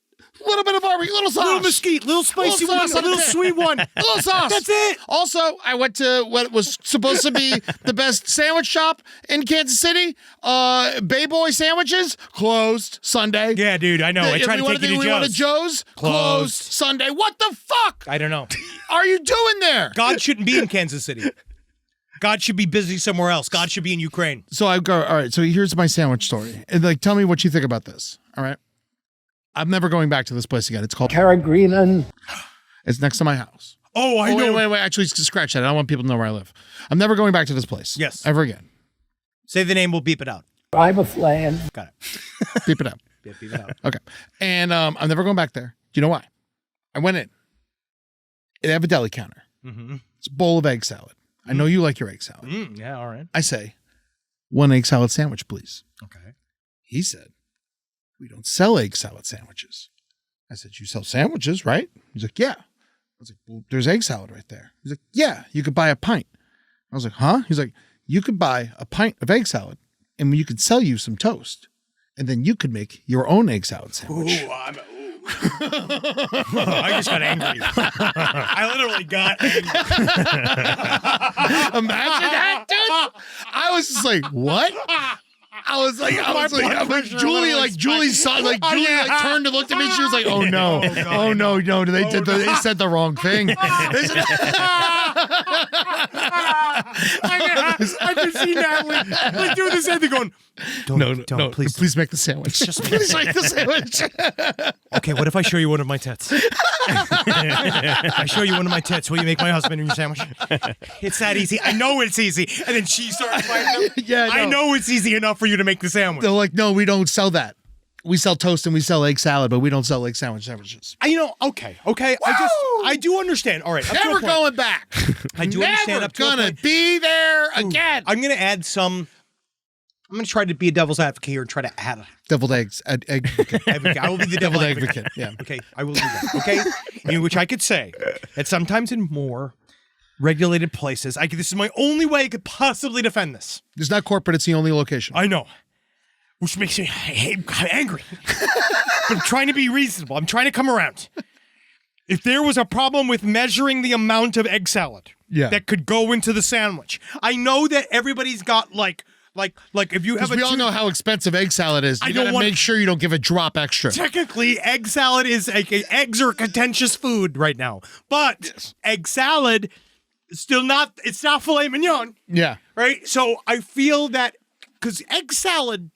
little bit of barbecue, little sauce. Little mesquite. Little spicy Little one. sauce on Little the tip. sweet one. Little sauce. That's it. Also, I went to what was supposed to be the best sandwich shop in Kansas City. Bay Boy Sandwiches closed Sunday. Yeah, dude, I know. I tried to take you to We went to Joe's. Joe's. Closed Sunday. What the fuck I don't know. are you doing there? God shouldn't be in Kansas City. God should be busy somewhere else. God should be in Ukraine. So I go, all right, so here's my sandwich story. And like, tell me what you think about this. All right. I'm never going back to this place again. It's called Caragrenan. It's next to my house. Oh, I know. Wait. Actually, scratch that. I don't want people to know where I live. I'm never going back to this place. Yes. Ever again. Say the name, we'll beep it out. Riboflan. Got it. Beep it out. Yeah, beep it out. Okay. And I'm never going back there. Do you know why? I went in. They have a deli counter. Mm-hmm. It's a bowl of egg salad. I know you like your egg salad. Yeah, all right. I say, 1 egg salad sandwich, please. Okay. He said, we don't sell egg salad sandwiches. I said, you sell sandwiches, right? He's like, yeah. I was like, well, there's egg salad right there. He's like, yeah, you could buy a pint. I was like, huh? He's like, you could buy a pint of egg salad and you could sell you some toast. And then you could make your own egg salad sandwich. I just got angry. I literally got angry. Imagine that, dude. I was just like, what? Julie turned and looked at me. She was like, oh no. Did they said the wrong thing. I can see Natalie like doing the same thing going, don't, please make the sandwich. Please make the sandwich. Okay, what if I show you one of my tits? I show you one of my tits. Will you make my husband in your sandwich? It's that easy. I know it's easy. And then she started fighting him. Yeah, I know it's easy enough for you to make the sandwich. They're like, no, we don't sell that. We sell toast and we sell egg salad, but we don't sell egg sandwiches. Okay. I do understand. All right. up to a Never point. going back. I do understand up to a gonna point. be there again. I'm going to add some. I'm going to try to be a devil's advocate here and try to add. Deviled eggs. Egg. I will be the devil's advocate. Yeah. Okay, I will do that. Okay, in which I could say that sometimes in more regulated places, this is my only way I could possibly defend this. It's not corporate. It's the only location. I know, which makes me angry. But I'm trying to be reasonable. I'm trying to come around. If there was a problem with measuring the amount of egg salad that could go into the sandwich, I know that everybody's got like if you have we all know how expensive egg salad is. You gotta make sure you don't give a drop extra. Technically, egg salad is eggs are contentious food right now, but egg salad is still not. It's not filet mignon. Yeah. Right. So I feel that because egg salad,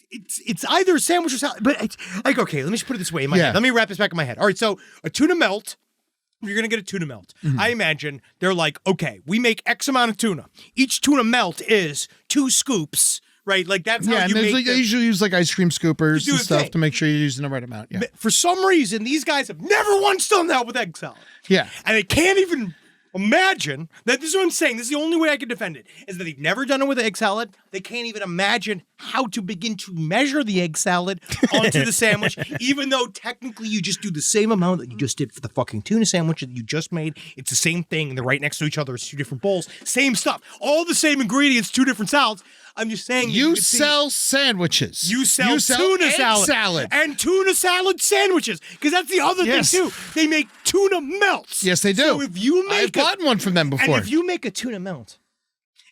it's either a sandwich or salad. But it's like, okay, let me just put it this way in my head. Let me wrap this back in my head. All right. So a tuna melt. You're going to get a tuna melt. Mm-hmm. I imagine they're like, okay, we make X amount of tuna. Each tuna melt is 2 scoops, right? Like that's how you make they usually use like ice cream scoopers do and the stuff thing. to make sure you're using the right amount. Yeah. But for some reason, these guys have never once done that with egg salad. Yeah. And they can't even imagine that. This is what I'm saying. This is the only way I can defend it, is that they've never done it with egg salad. They can't even imagine how to begin to measure the egg salad onto the sandwich, even though technically you just do the same amount that you just did for the fucking tuna sandwich that you just made. It's the same thing. They're right next to each other. It's 2 different bowls. Same stuff. All the same ingredients, 2 different salads. I'm just saying. You sell sandwiches. You sell tuna egg salad. and tuna salad sandwiches, because that's the other thing too. They make tuna melts. Yes, they do. So if you make I've bought one from them before. and if you make a tuna melt,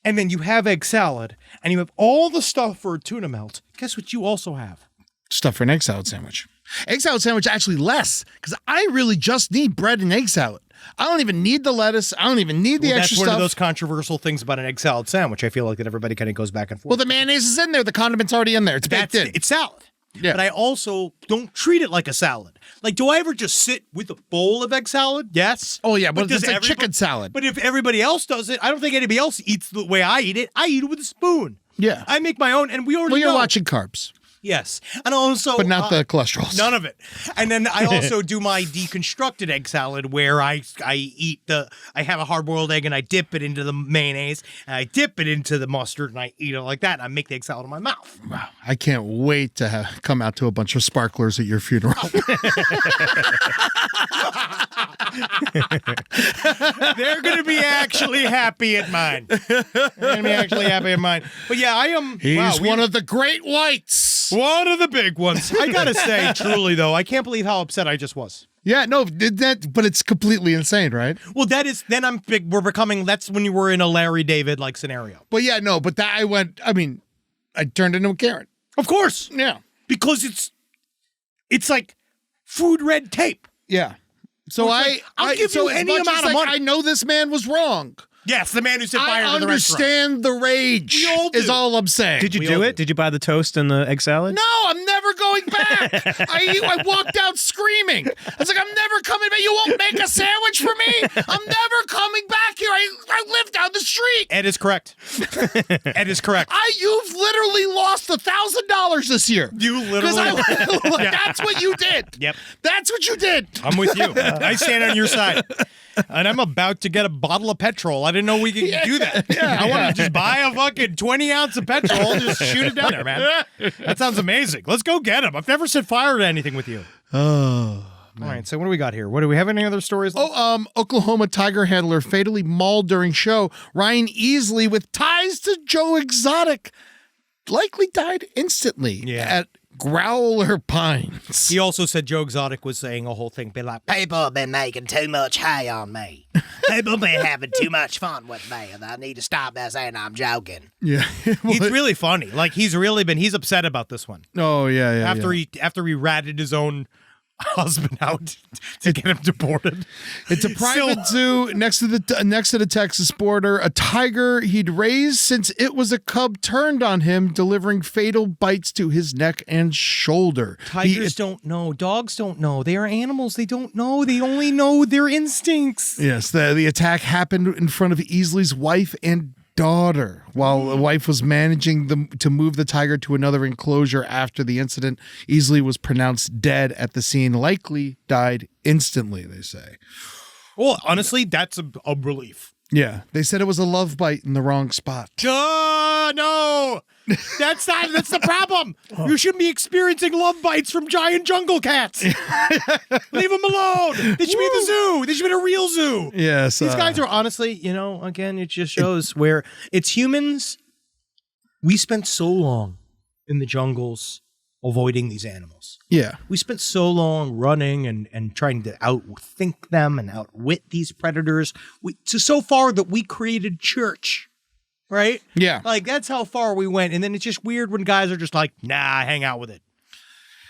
and then you have egg salad, and you have all the stuff for a tuna melt, guess what you also have? Stuff for an egg salad sandwich. Egg salad sandwich actually less, because I really just need bread and egg salad. I don't even need the lettuce. I don't even need the extra stuff. That's one of those controversial things about an egg salad sandwich. I feel like that everybody kind of goes back and forth. Well, the mayonnaise is in there. The condiment's already in there. It's baked in. It's salad. Yeah. But I also don't treat it like a salad. Like, do I ever just sit with a bowl of egg salad? Yes. Oh, yeah, but does it's like chicken salad. But if everybody else does it, I don't think anybody else eats the way I eat it. I eat it with a spoon. Yeah. I make my own, and we already Well, you're know. watching carbs. Yes. And also... But not the cholesterol. None of it. And then I also do my deconstructed egg salad where I have a hard-boiled egg and I dip it into the mayonnaise and I dip it into the mustard and I eat it like that and I make the egg salad in my mouth. Wow. I can't wait to come out to a bunch of sparklers at your funeral. They're going to be actually happy at mine. But yeah, I am... He's one of the great whites. One of the big ones. I got to say, truly, though, I can't believe how upset I just was. Yeah, no, but it's completely insane, right? Well, that's when you were in a Larry David like scenario. But yeah, no, but I turned into a Karen. Of course. Yeah. Because it's like food red tape. Yeah. So I'll give you any amount of money. I know this man was wrong. Yes, the man who set fire to the restaurant. I understand the rage. We all do. Is all I'm saying. Did you do it? Did you buy the toast and the egg salad? No, I'm never going back. I walked out screaming. I was like, I'm never coming back. You won't make a sandwich for me? I'm never coming back here. I live down the street. Ed is correct. Ed is correct. You've literally lost $1,000 this year. You literally. That's what you did. Yep. That's what you did. I'm with you. I stand on your side. And I'm about to get a bottle of petrol. I didn't know we could do that. I want to just buy a fucking 20 ounce of petrol and just shoot it down there, man. That sounds amazing. Let's go get him. I've never set fire to anything with you. Oh, man. All right, so what do we got here? What do we have? Any other stories? Oklahoma tiger handler fatally mauled during show. Ryan Easley with ties to Joe Exotic likely died instantly at Growler Pines. He also said Joe Exotic was saying a whole thing, be like, people have been making too much hay on me. People have been having too much fun with me, and I need to stop that saying I'm joking. Yeah. He's really funny. Like, he's upset about this one. Oh, yeah. After he ratted his own husband out to get him deported. It's a private zoo next to the Texas border. A tiger he'd raised since it was a cub turned on him, delivering fatal bites to his neck and shoulder. Tigers don't know. Dogs don't know. They are animals. They don't know. They only know their instincts. Yes, the attack happened in front of Easley's wife and daughter while the wife was managing to move the tiger to another enclosure after the incident. Easley was pronounced dead at the scene, likely died instantly, they say. Well, honestly, that's a relief. Yeah, they said it was a love bite in the wrong spot. No, that's the problem. You shouldn't be experiencing love bites from giant jungle cats. Leave them alone. They should be in the zoo. They should be in a real zoo. Yes. These guys are honestly, again, it just shows where it's humans. We spent so long in the jungles avoiding these animals. Yeah. We spent so long running and trying to outthink them and outwit these predators. So far that we created church, right? Yeah. Like, that's how far we went. And then it's just weird when guys are just like, nah, I hang out with it.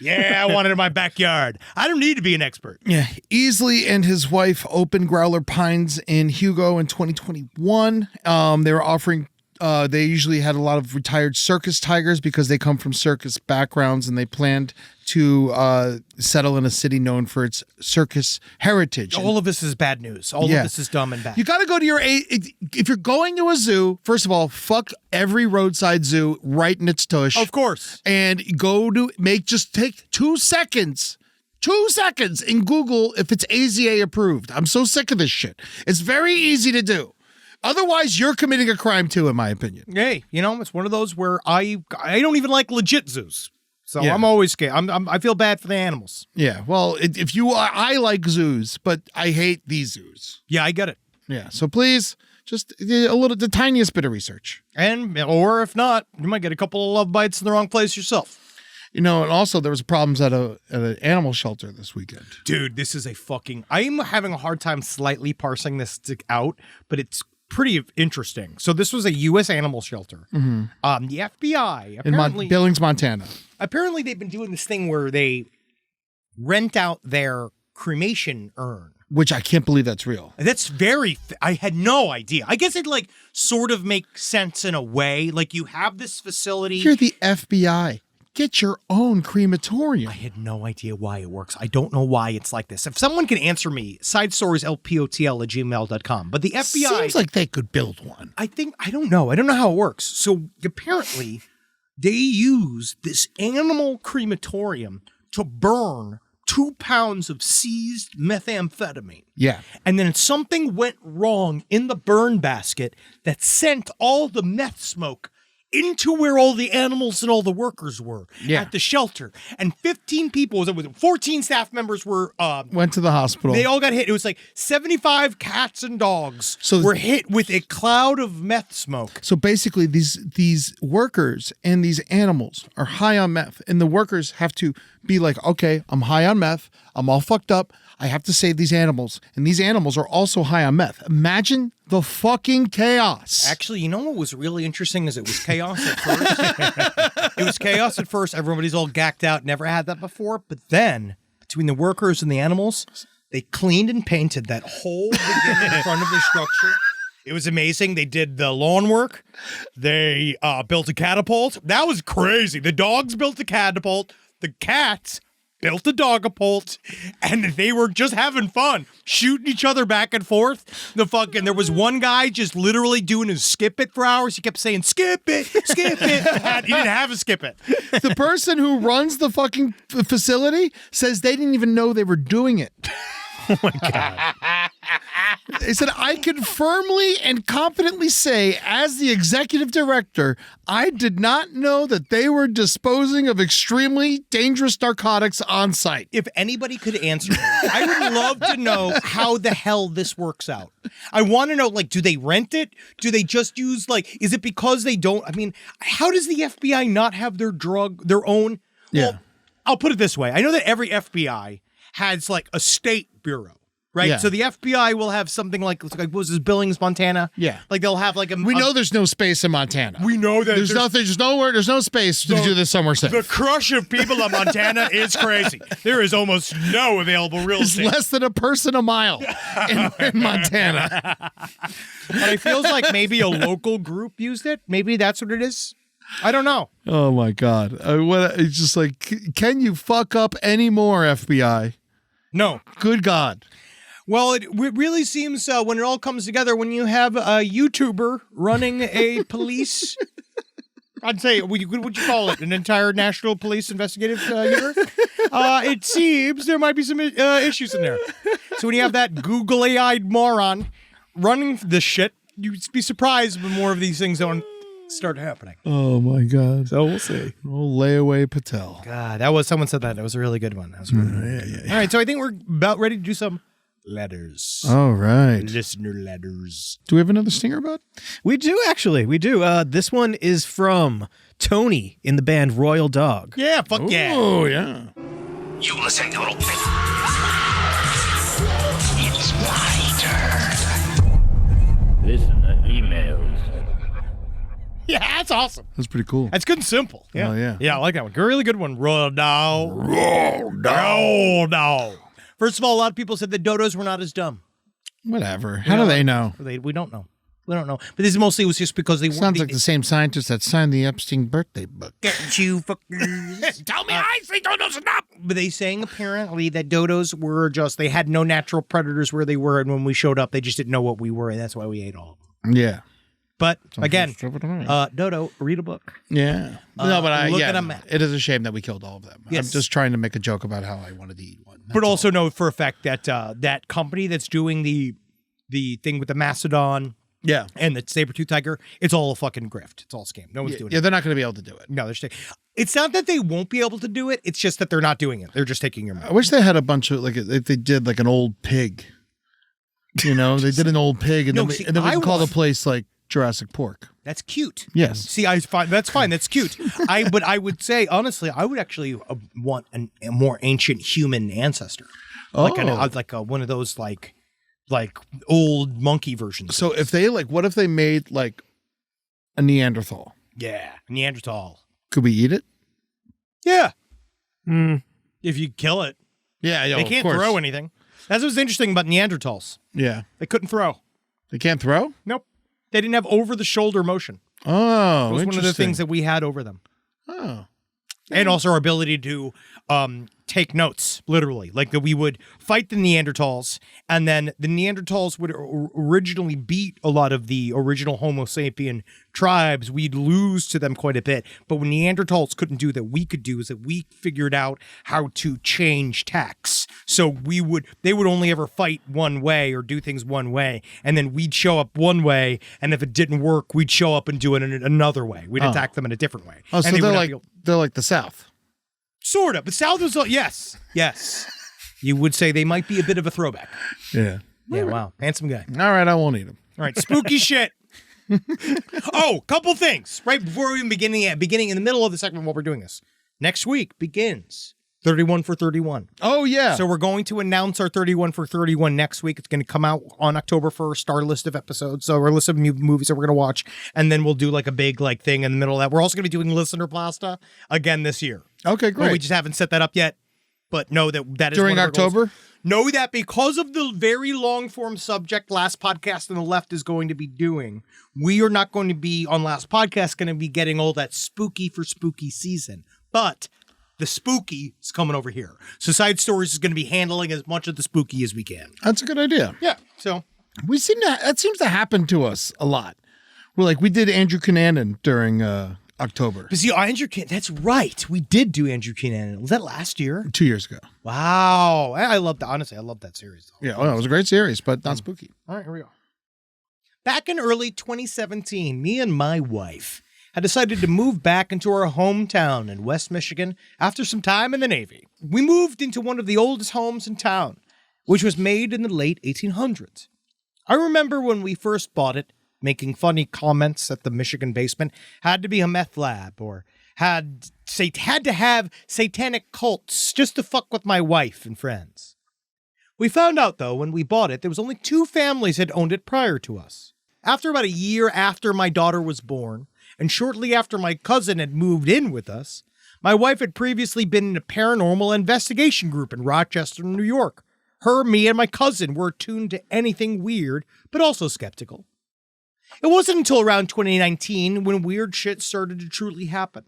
Yeah, I want it in my backyard. I don't need to be an expert. Yeah. Easley and his wife opened Growler Pines in Hugo in 2021. They were offering they usually had a lot of retired circus tigers because they come from circus backgrounds, and they planned to settle in a city known for its circus heritage. All of this is bad news. All of this is dumb and bad. You got to go to if you're going to a zoo, first of all, fuck every roadside zoo right in its tush. Of course. And take 2 seconds. 2 seconds and Google if it's AZA approved. I'm so sick of this shit. It's very easy to do. Otherwise, you're committing a crime too, in my opinion. Hey, it's one of those where I don't even like legit zoos. So Yeah. I'm always scared. I feel bad for the animals. Yeah, well, I like zoos, but I hate these zoos. Yeah, I get it. Yeah, so please, just the tiniest bit of research. Or if not, you might get a couple of love bites in the wrong place yourself. And also there was problems at an animal shelter this weekend. Dude, this is I'm having a hard time slightly parsing this out, but it's pretty interesting. So this was a U.S. animal shelter. Mm-hmm. The FBI, apparently... In Billings, Montana. Apparently they've been doing this thing where they rent out their cremation urn. Which I can't believe that's real. That's I had no idea. I guess it sort of makes sense in a way. Like, you have this facility. You're the FBI. Get your own crematorium. I had no idea why it works. I don't know why it's like this. If someone can answer me, sidestorieslpotl@gmail.com. But the FBI... Seems like they could build one. I don't know. I don't know how it works. So apparently they used this animal crematorium to burn 2 pounds of seized methamphetamine. Yeah. And then something went wrong in the burn basket that sent all the meth smoke into where all the animals and all the workers were at the shelter. And 15 people, 14 staff members were... Went to the hospital. They all got hit. It was like 75 cats and dogs So were hit with a cloud of meth smoke. So basically, these workers and these animals are high on meth, and the workers have to be like, okay, I'm high on meth, I'm all fucked up, I have to save these animals, and these animals are also high on meth. Imagine the fucking chaos. Actually, you know what was really interesting is it was chaos at first. It was chaos at first. Everybody's all gacked out, never had that before. But then, between the workers and the animals, they cleaned and painted that whole beginning in front of the structure. It was amazing. They did the lawn work. They built a catapult. That was crazy. The dogs built a catapult. The cats built a dogapult, and they were just having fun, shooting each other back and forth. There was one guy just literally doing his skip it for hours. He kept saying, skip it, skip it. He didn't have a skip it. The person who runs the fucking facility says they didn't even know they were doing it. Oh my God. They said, I can firmly and confidently say, as the executive director, I did not know that they were disposing of extremely dangerous narcotics on site. If anybody could answer me, I would love to know how the hell this works out. I want to know, like, do they rent it? Do they just use, like, is it because they don't? I mean, how does the FBI not have their own? Yeah. Well, I'll put it this way. I know that every FBI has, like, a state bureau. Right, Yeah. so the FBI will have something like what was this, Billings, Montana? Yeah. Like they'll have like a. We know there's no space in Montana. We know that there's nothing. There's no space to do this somewhere safe. The crush of people in Montana is crazy. There is almost no available real It's estate. less than a person a mile in Montana. But it feels like maybe a local group used it. Maybe that's what it is. I don't know. Oh my God! It's just like, can you fuck up any more, FBI? No. Good God. Well, it really seems when it all comes together, when you have a YouTuber running a police, I'd say, would you call it? An entire national police investigative universe? It seems there might be some issues in there. So when you have that googly-eyed moron running this shit, you'd be surprised when more of these things don't start happening. Oh my God. So we'll see. Oh, layaway Patel. God, someone said that. That was a really good one. That was really good. All right, so I think we're about ready to do some letters. All right. Listener letters. Do we have another stinger, bud? We do, actually. We do. This one is from Tony in the band Royal Dog. Yeah, fuck yeah. Oh, yeah. You listen, little bitch. It's my turn. Listener emails. Yeah, that's awesome. That's pretty cool. That's good and simple. Oh, yeah. Yeah, I like that one. Really good one. Roll dog. Roll dog. First of all, a lot of people said that Dodos were not as dumb. Whatever. How do they know? We don't know. We don't know. But this mostly was just because they weren't. Sounds like the same scientist that signed the Epstein birthday book. Get you fuckers. Tell me I say Dodos are not. But they saying apparently that Dodos were just, they had no natural predators where they were, and when we showed up, they just didn't know what we were, and that's why we ate all of them. Yeah. But again, stupid to me. Dodo, read a book. Yeah. No, but look at a map. it is a shame that we killed all of them. Yes. I'm just trying to make a joke about how I wanted to eat one. But also know for a fact that that company that's doing the thing with the Mastodon Yeah. and the saber-tooth tiger, it's all a fucking grift. It's all a scam. No one's doing Yeah, it. they're not going to be able to do it. No, it's not that they won't be able to do it. It's just that they're not doing it. They're just taking your I money. wish they had a bunch of, like, if they did like an old pig. You know, they did an old pig, and No, then see, we can call the want- place like Jurassic Pork. That's cute. Yes. See, that's fine. That's cute. But I would say, honestly, I would actually want a more ancient human ancestor. Like one of those like old monkey versions. So if they what if they made like a Neanderthal? Yeah, Neanderthal. Could we eat it? Yeah. If you kill it. Yeah, They can't throw anything. That's what's interesting about Neanderthals. Yeah. They couldn't throw. They can't throw? Nope. They didn't have over-the-shoulder motion. Oh, It was one of the interesting. things that we had over them. Oh. And also our ability to take notes, literally. Like that we would fight the Neanderthals, and then the Neanderthals would originally beat a lot of the original Homo sapien tribes. We'd lose to them quite a bit. But when Neanderthals couldn't do that, we could do is that we figured out how to change tactics. So they would only ever fight one way or do things one way, and then we'd show up one way, and if it didn't work, we'd show up and do it in another way. We'd attack them in a different way. Oh, so And they're like the South. Sort of, but South was yes. You would say they might be a bit of a throwback. Yeah. Yeah, wow, handsome guy. All right, I won't eat them. All right, spooky shit. Oh, couple things right before we begin in the middle of the segment while we're doing this. Next week begins 31 for 31. Oh, yeah. So we're going to announce our 31 for 31 next week. It's going to come out on October 1st, our list of episodes. So our list of movies that we're going to watch. And then we'll do like a big like thing in the middle of that. We're also going to be doing Listener Pasta again this year. Okay, great. Well, we just haven't set that up yet. But know that is during one of our October? goals. Know that because of the very long form subject Last Podcast on the Left is going to be doing, we are not going to be on Last Podcast going to be getting all that spooky for spooky season. But the spooky is coming over here. So Side Stories is going to be handling as much of the spooky as we can. That's a good idea. Yeah. So that seems to happen to us a lot. We did Andrew Cunanan during October. but see, Andrew Cunanan, that's right. We did do Andrew Cunanan. Was that last year? 2 years ago. Wow. I love that. Honestly, I love that series. Though. Yeah, well, it was a great series, but not spooky. All right, here we go. Back in early 2017, me and my wife had decided to move back into our hometown in West Michigan after some time in the Navy. We moved into one of the oldest homes in town, which was made in the late 1800s. I remember when we first bought it, making funny comments that the Michigan basement had to be a meth lab or had to have satanic cults just to fuck with my wife and friends. We found out, though, when we bought it, there was only 2 families had owned it prior to us. After about a year after my daughter was born, and shortly after my cousin had moved in with us, my wife had previously been in a paranormal investigation group in Rochester, New York. Her, me, and my cousin were attuned to anything weird, but also skeptical. It wasn't until around 2019 when weird shit started to truly happen.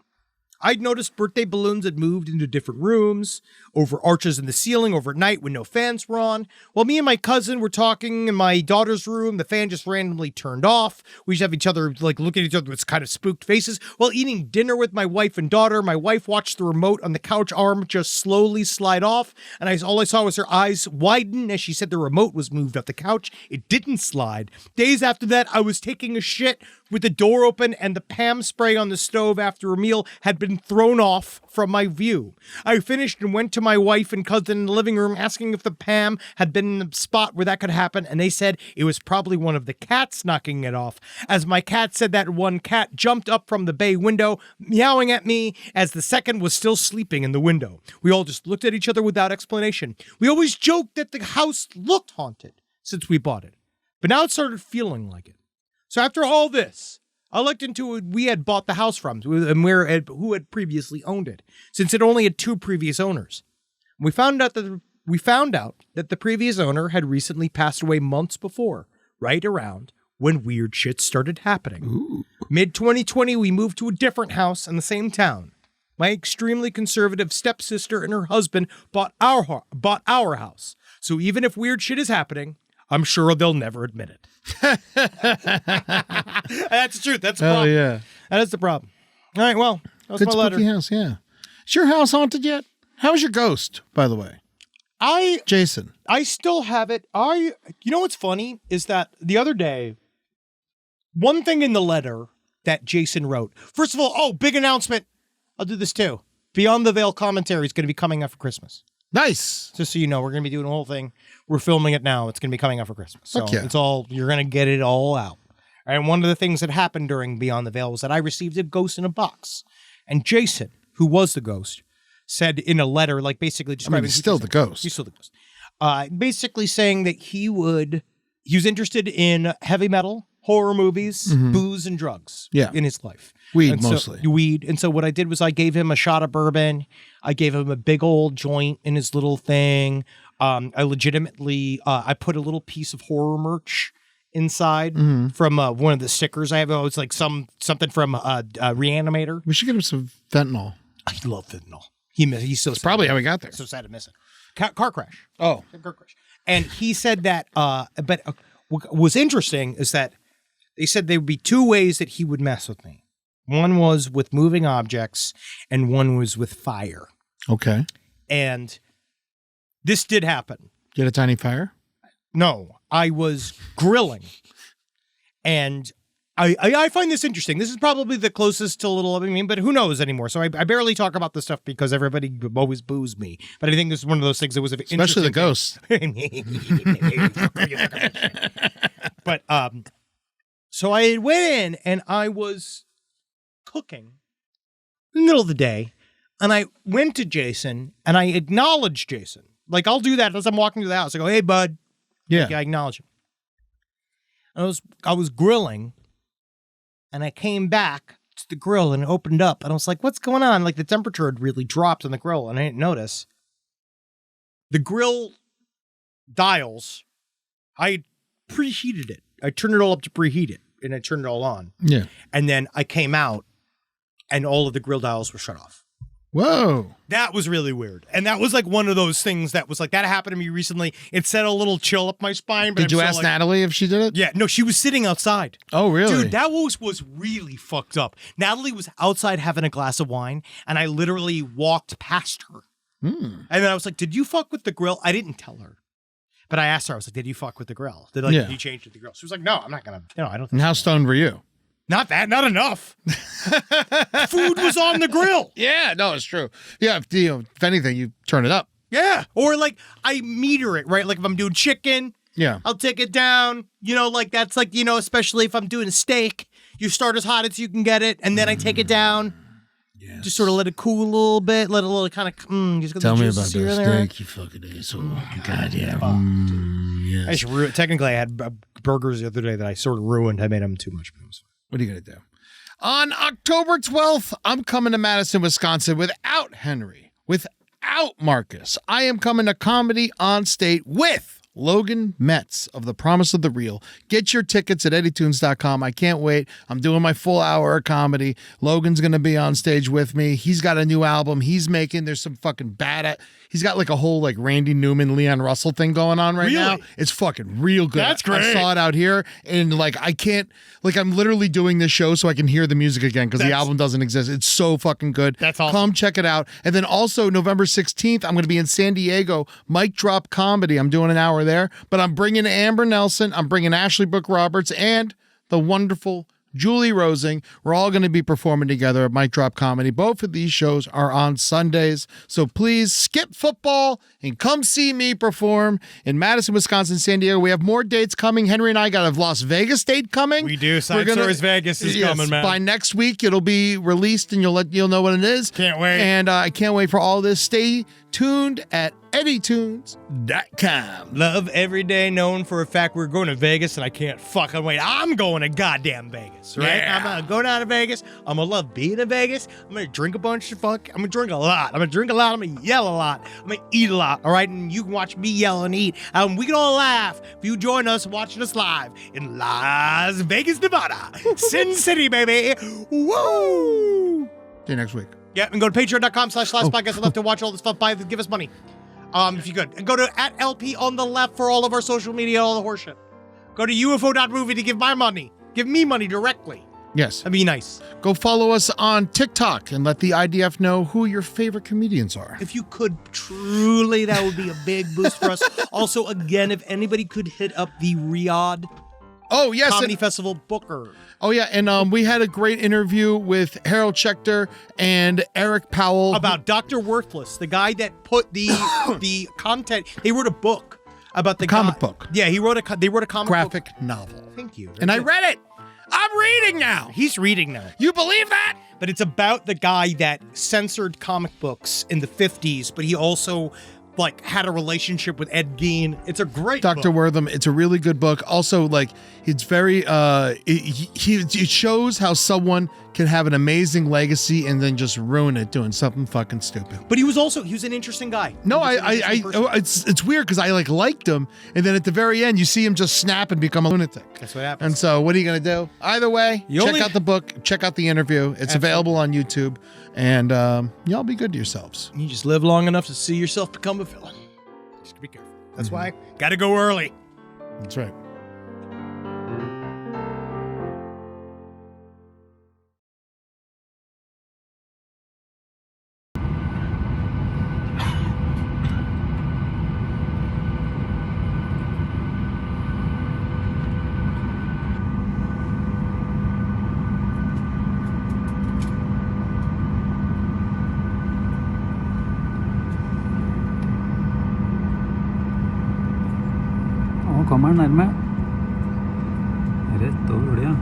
I'd noticed birthday balloons had moved into different rooms, over arches in the ceiling overnight when no fans were on. While me and my cousin were talking in my daughter's room, the fan just randomly turned off. We just have each other look at each other with kind of spooked faces. While eating dinner with my wife and daughter, my wife watched the remote on the couch arm just slowly slide off, and all I saw was her eyes widen as she said the remote was moved off the couch. It didn't slide. Days after that, I was taking a shit with the door open and the Pam spray on the stove after a meal had been thrown off from my view. I finished and went to my wife and cousin in the living room asking if the Pam had been in the spot where that could happen, and they said it was probably one of the cats knocking it off. As my cat said, that one cat jumped up from the bay window, meowing at me as the second was still sleeping in the window. We all just looked at each other without explanation. We always joked that the house looked haunted since we bought it, but now it started feeling like it. So after all this, I looked into who we had bought the house from and who had previously owned it, since it only had 2 previous owners. We found out that the previous owner had recently passed away months before, right around when weird shit started happening. Mid-2020, we moved to a different house in the same town. My extremely conservative stepsister and her husband bought our house. So even if weird shit is happening, I'm sure they'll never admit it. That's the truth. That's the problem. Yeah. That is the problem. All right, well, that was Good my letter. spooky house, yeah. Is your house haunted yet? How's your ghost, by the way? Jason. I still have it. You know what's funny is that the other day, one thing in the letter that Jason wrote. First of all, big announcement. I'll do this too. Beyond the Veil commentary is going to be coming out for Christmas. Nice. Just so you know, we're going to be doing the whole thing. We're filming it now. It's going to be coming out for Christmas. So Heck yeah. it's all, you're going to get it all out. And one of the things that happened during Beyond the Veil was that I received a ghost in a box. And Jason, who was the ghost, said in a letter, like basically describing. He's still the ghost. He's still the ghost. Basically saying that he was interested in heavy metal, horror movies, booze, and drugs in his life. Weed, mostly. Weed. And so what I did was I gave him a shot of bourbon. I gave him a big old joint in his little thing. I legitimately, I put a little piece of horror merch inside from one of the stickers I have. Oh, it's like something from Reanimator. We should get him some fentanyl. I love fentanyl. He's so It's probably how he got there. so sad to miss it. Car crash. Oh, Car crash. And he said that. But what was interesting is that they said there would be two ways that he would mess with me. One was with moving objects, and one was with fire. okay. And this did happen. Get a tiny fire? No, I was grilling, and I find this interesting. This is probably the closest to little, I mean, but who knows anymore? So I barely talk about this stuff because everybody always boos me. But I think this is one of those things that was Especially the ghosts. But so I went in and I was cooking in the middle of the day, and I went to Jason and I acknowledged Jason. Like, I'll do that as I'm walking through the house. I go, "Hey, bud." Yeah. Like, I acknowledge him. I was grilling, and I came back to the grill and it opened up, and I was like, "What's going on?" Like, the temperature had really dropped on the grill, and I didn't notice. The grill dials, I preheated it. I turned it all up to preheat it, and I turned it all on. Yeah. And then I came out, and all of the grill dials were shut off. Whoa. That was really weird. And that was like one of those things that was like, that happened to me recently. It set a little chill up my spine. But Did you ask Natalie if she did it? Yeah, no, she was sitting outside. Oh, really? Dude, that was really fucked up. Natalie was outside having a glass of wine, and I literally walked past her. And then I was like, "Did you fuck with the grill?" I didn't tell her. But I asked her, I was like, "Did you fuck with the grill? Did you change the grill?" She was like, "No, I'm not going to, I don't think And how so." stoned were you? Not enough. Food was on the grill. Yeah, no, it's true. Yeah, if anything, you turn it up. Yeah. Or like I meter it, right? Like if I'm doing chicken, Yeah. I'll take it down. Like that's like, especially if I'm doing a steak, you start as hot as you can get it, and then I take it down. Yeah. Just sort of let it cool a little bit, let it a little kind of just get Tell the me juices about here that and there. steak, you fucking asshole. God, yeah. I just technically I had burgers the other day that I sort of ruined. I made them too much. But it was fine. What are you going to do? On October 12th, I'm coming to Madison, Wisconsin without Henry, without Marcus. I am coming to Comedy on State with Logan Metz of The Promise of the Real. Get your tickets at eddytunes.com. I can't wait. I'm doing my full hour of comedy. Logan's going to be on stage with me. He's got a new album he's making. There's some fucking he's got like a whole like Randy Newman, Leon Russell thing going on right now. It's fucking real good. That's great. I saw it out here, and like I can't, like I'm literally doing this show so I can hear the music again because the album doesn't exist. It's so fucking good. That's awesome. Come check it out. And then also November 16th, I'm going to be in San Diego, Mic Drop Comedy. I'm doing an hour there, but I'm bringing Amber Nelson, I'm bringing Ashley Brooke Roberts, and the wonderful Julie Rosing. We're all going to be performing together at Mic Drop Comedy. Both of these shows are on Sundays, so please skip football and come see me perform in Madison, Wisconsin, San Diego. We have more dates coming. Henry and I got a Las Vegas date coming. We do. Side Stories Vegas is coming, man. By next week, it'll be released, and you'll know what it is. Can't wait. And I can't wait for all this. Stay tuned at eddytunes.com. Love every day, knowing for a fact we're going to Vegas, and I can't fucking wait. I'm going to goddamn Vegas, right? Yeah. I'm gonna go down to Vegas. I'm gonna love being in Vegas. I'm gonna drink a bunch of fuck. I'm gonna drink a lot. I'm gonna yell a lot. I'm gonna eat a lot. All right, and you can watch me yell and eat. We can all laugh if you join us watching us live in Las Vegas, Nevada, Sin City, baby. Woo! See you next week. Yeah, and go to patreon.com/podcast. I'd love to watch all this stuff. Give us money. If you could. And go to @LP on the left for all of our social media, all the horseshit. Go to UFO.movie to give my money. Give me money directly. Yes. That'd be nice. Go follow us on TikTok and let the IDF know who your favorite comedians are. If you could, truly, that would be a big boost for us. Also, again, if anybody could hit up the Riyadh Oh, yes. Comedy Festival booker. Oh, yeah. And we had a great interview with Harold Schechter and Eric Powell. About Dr. Worthless, the guy that put the content. They wrote a book about the comic book. Yeah, they wrote a comic graphic book. novel. Thank you. And I read it. I'm reading now. He's reading now. You believe that? But it's about the guy that censored comic books in the 50s, but he also had a relationship with Ed Gein. It's a great Dr. book. Wortham. It's a really good book. Also, it's very it shows how someone can have an amazing legacy and then just ruin it doing something fucking stupid. But he was an interesting guy. No, He was an interesting person. it's weird because I liked him, and then at the very end you see him just snap and become a lunatic. That's what happens. And so, what are you gonna do? Either way, You check only- out the book, check out the interview. It's available on YouTube, and y'all be good to yourselves. You just live long enough to see yourself become a villain. Just be careful. That's why gotta go early. That's right. Kommer nærme. Rett over, ja.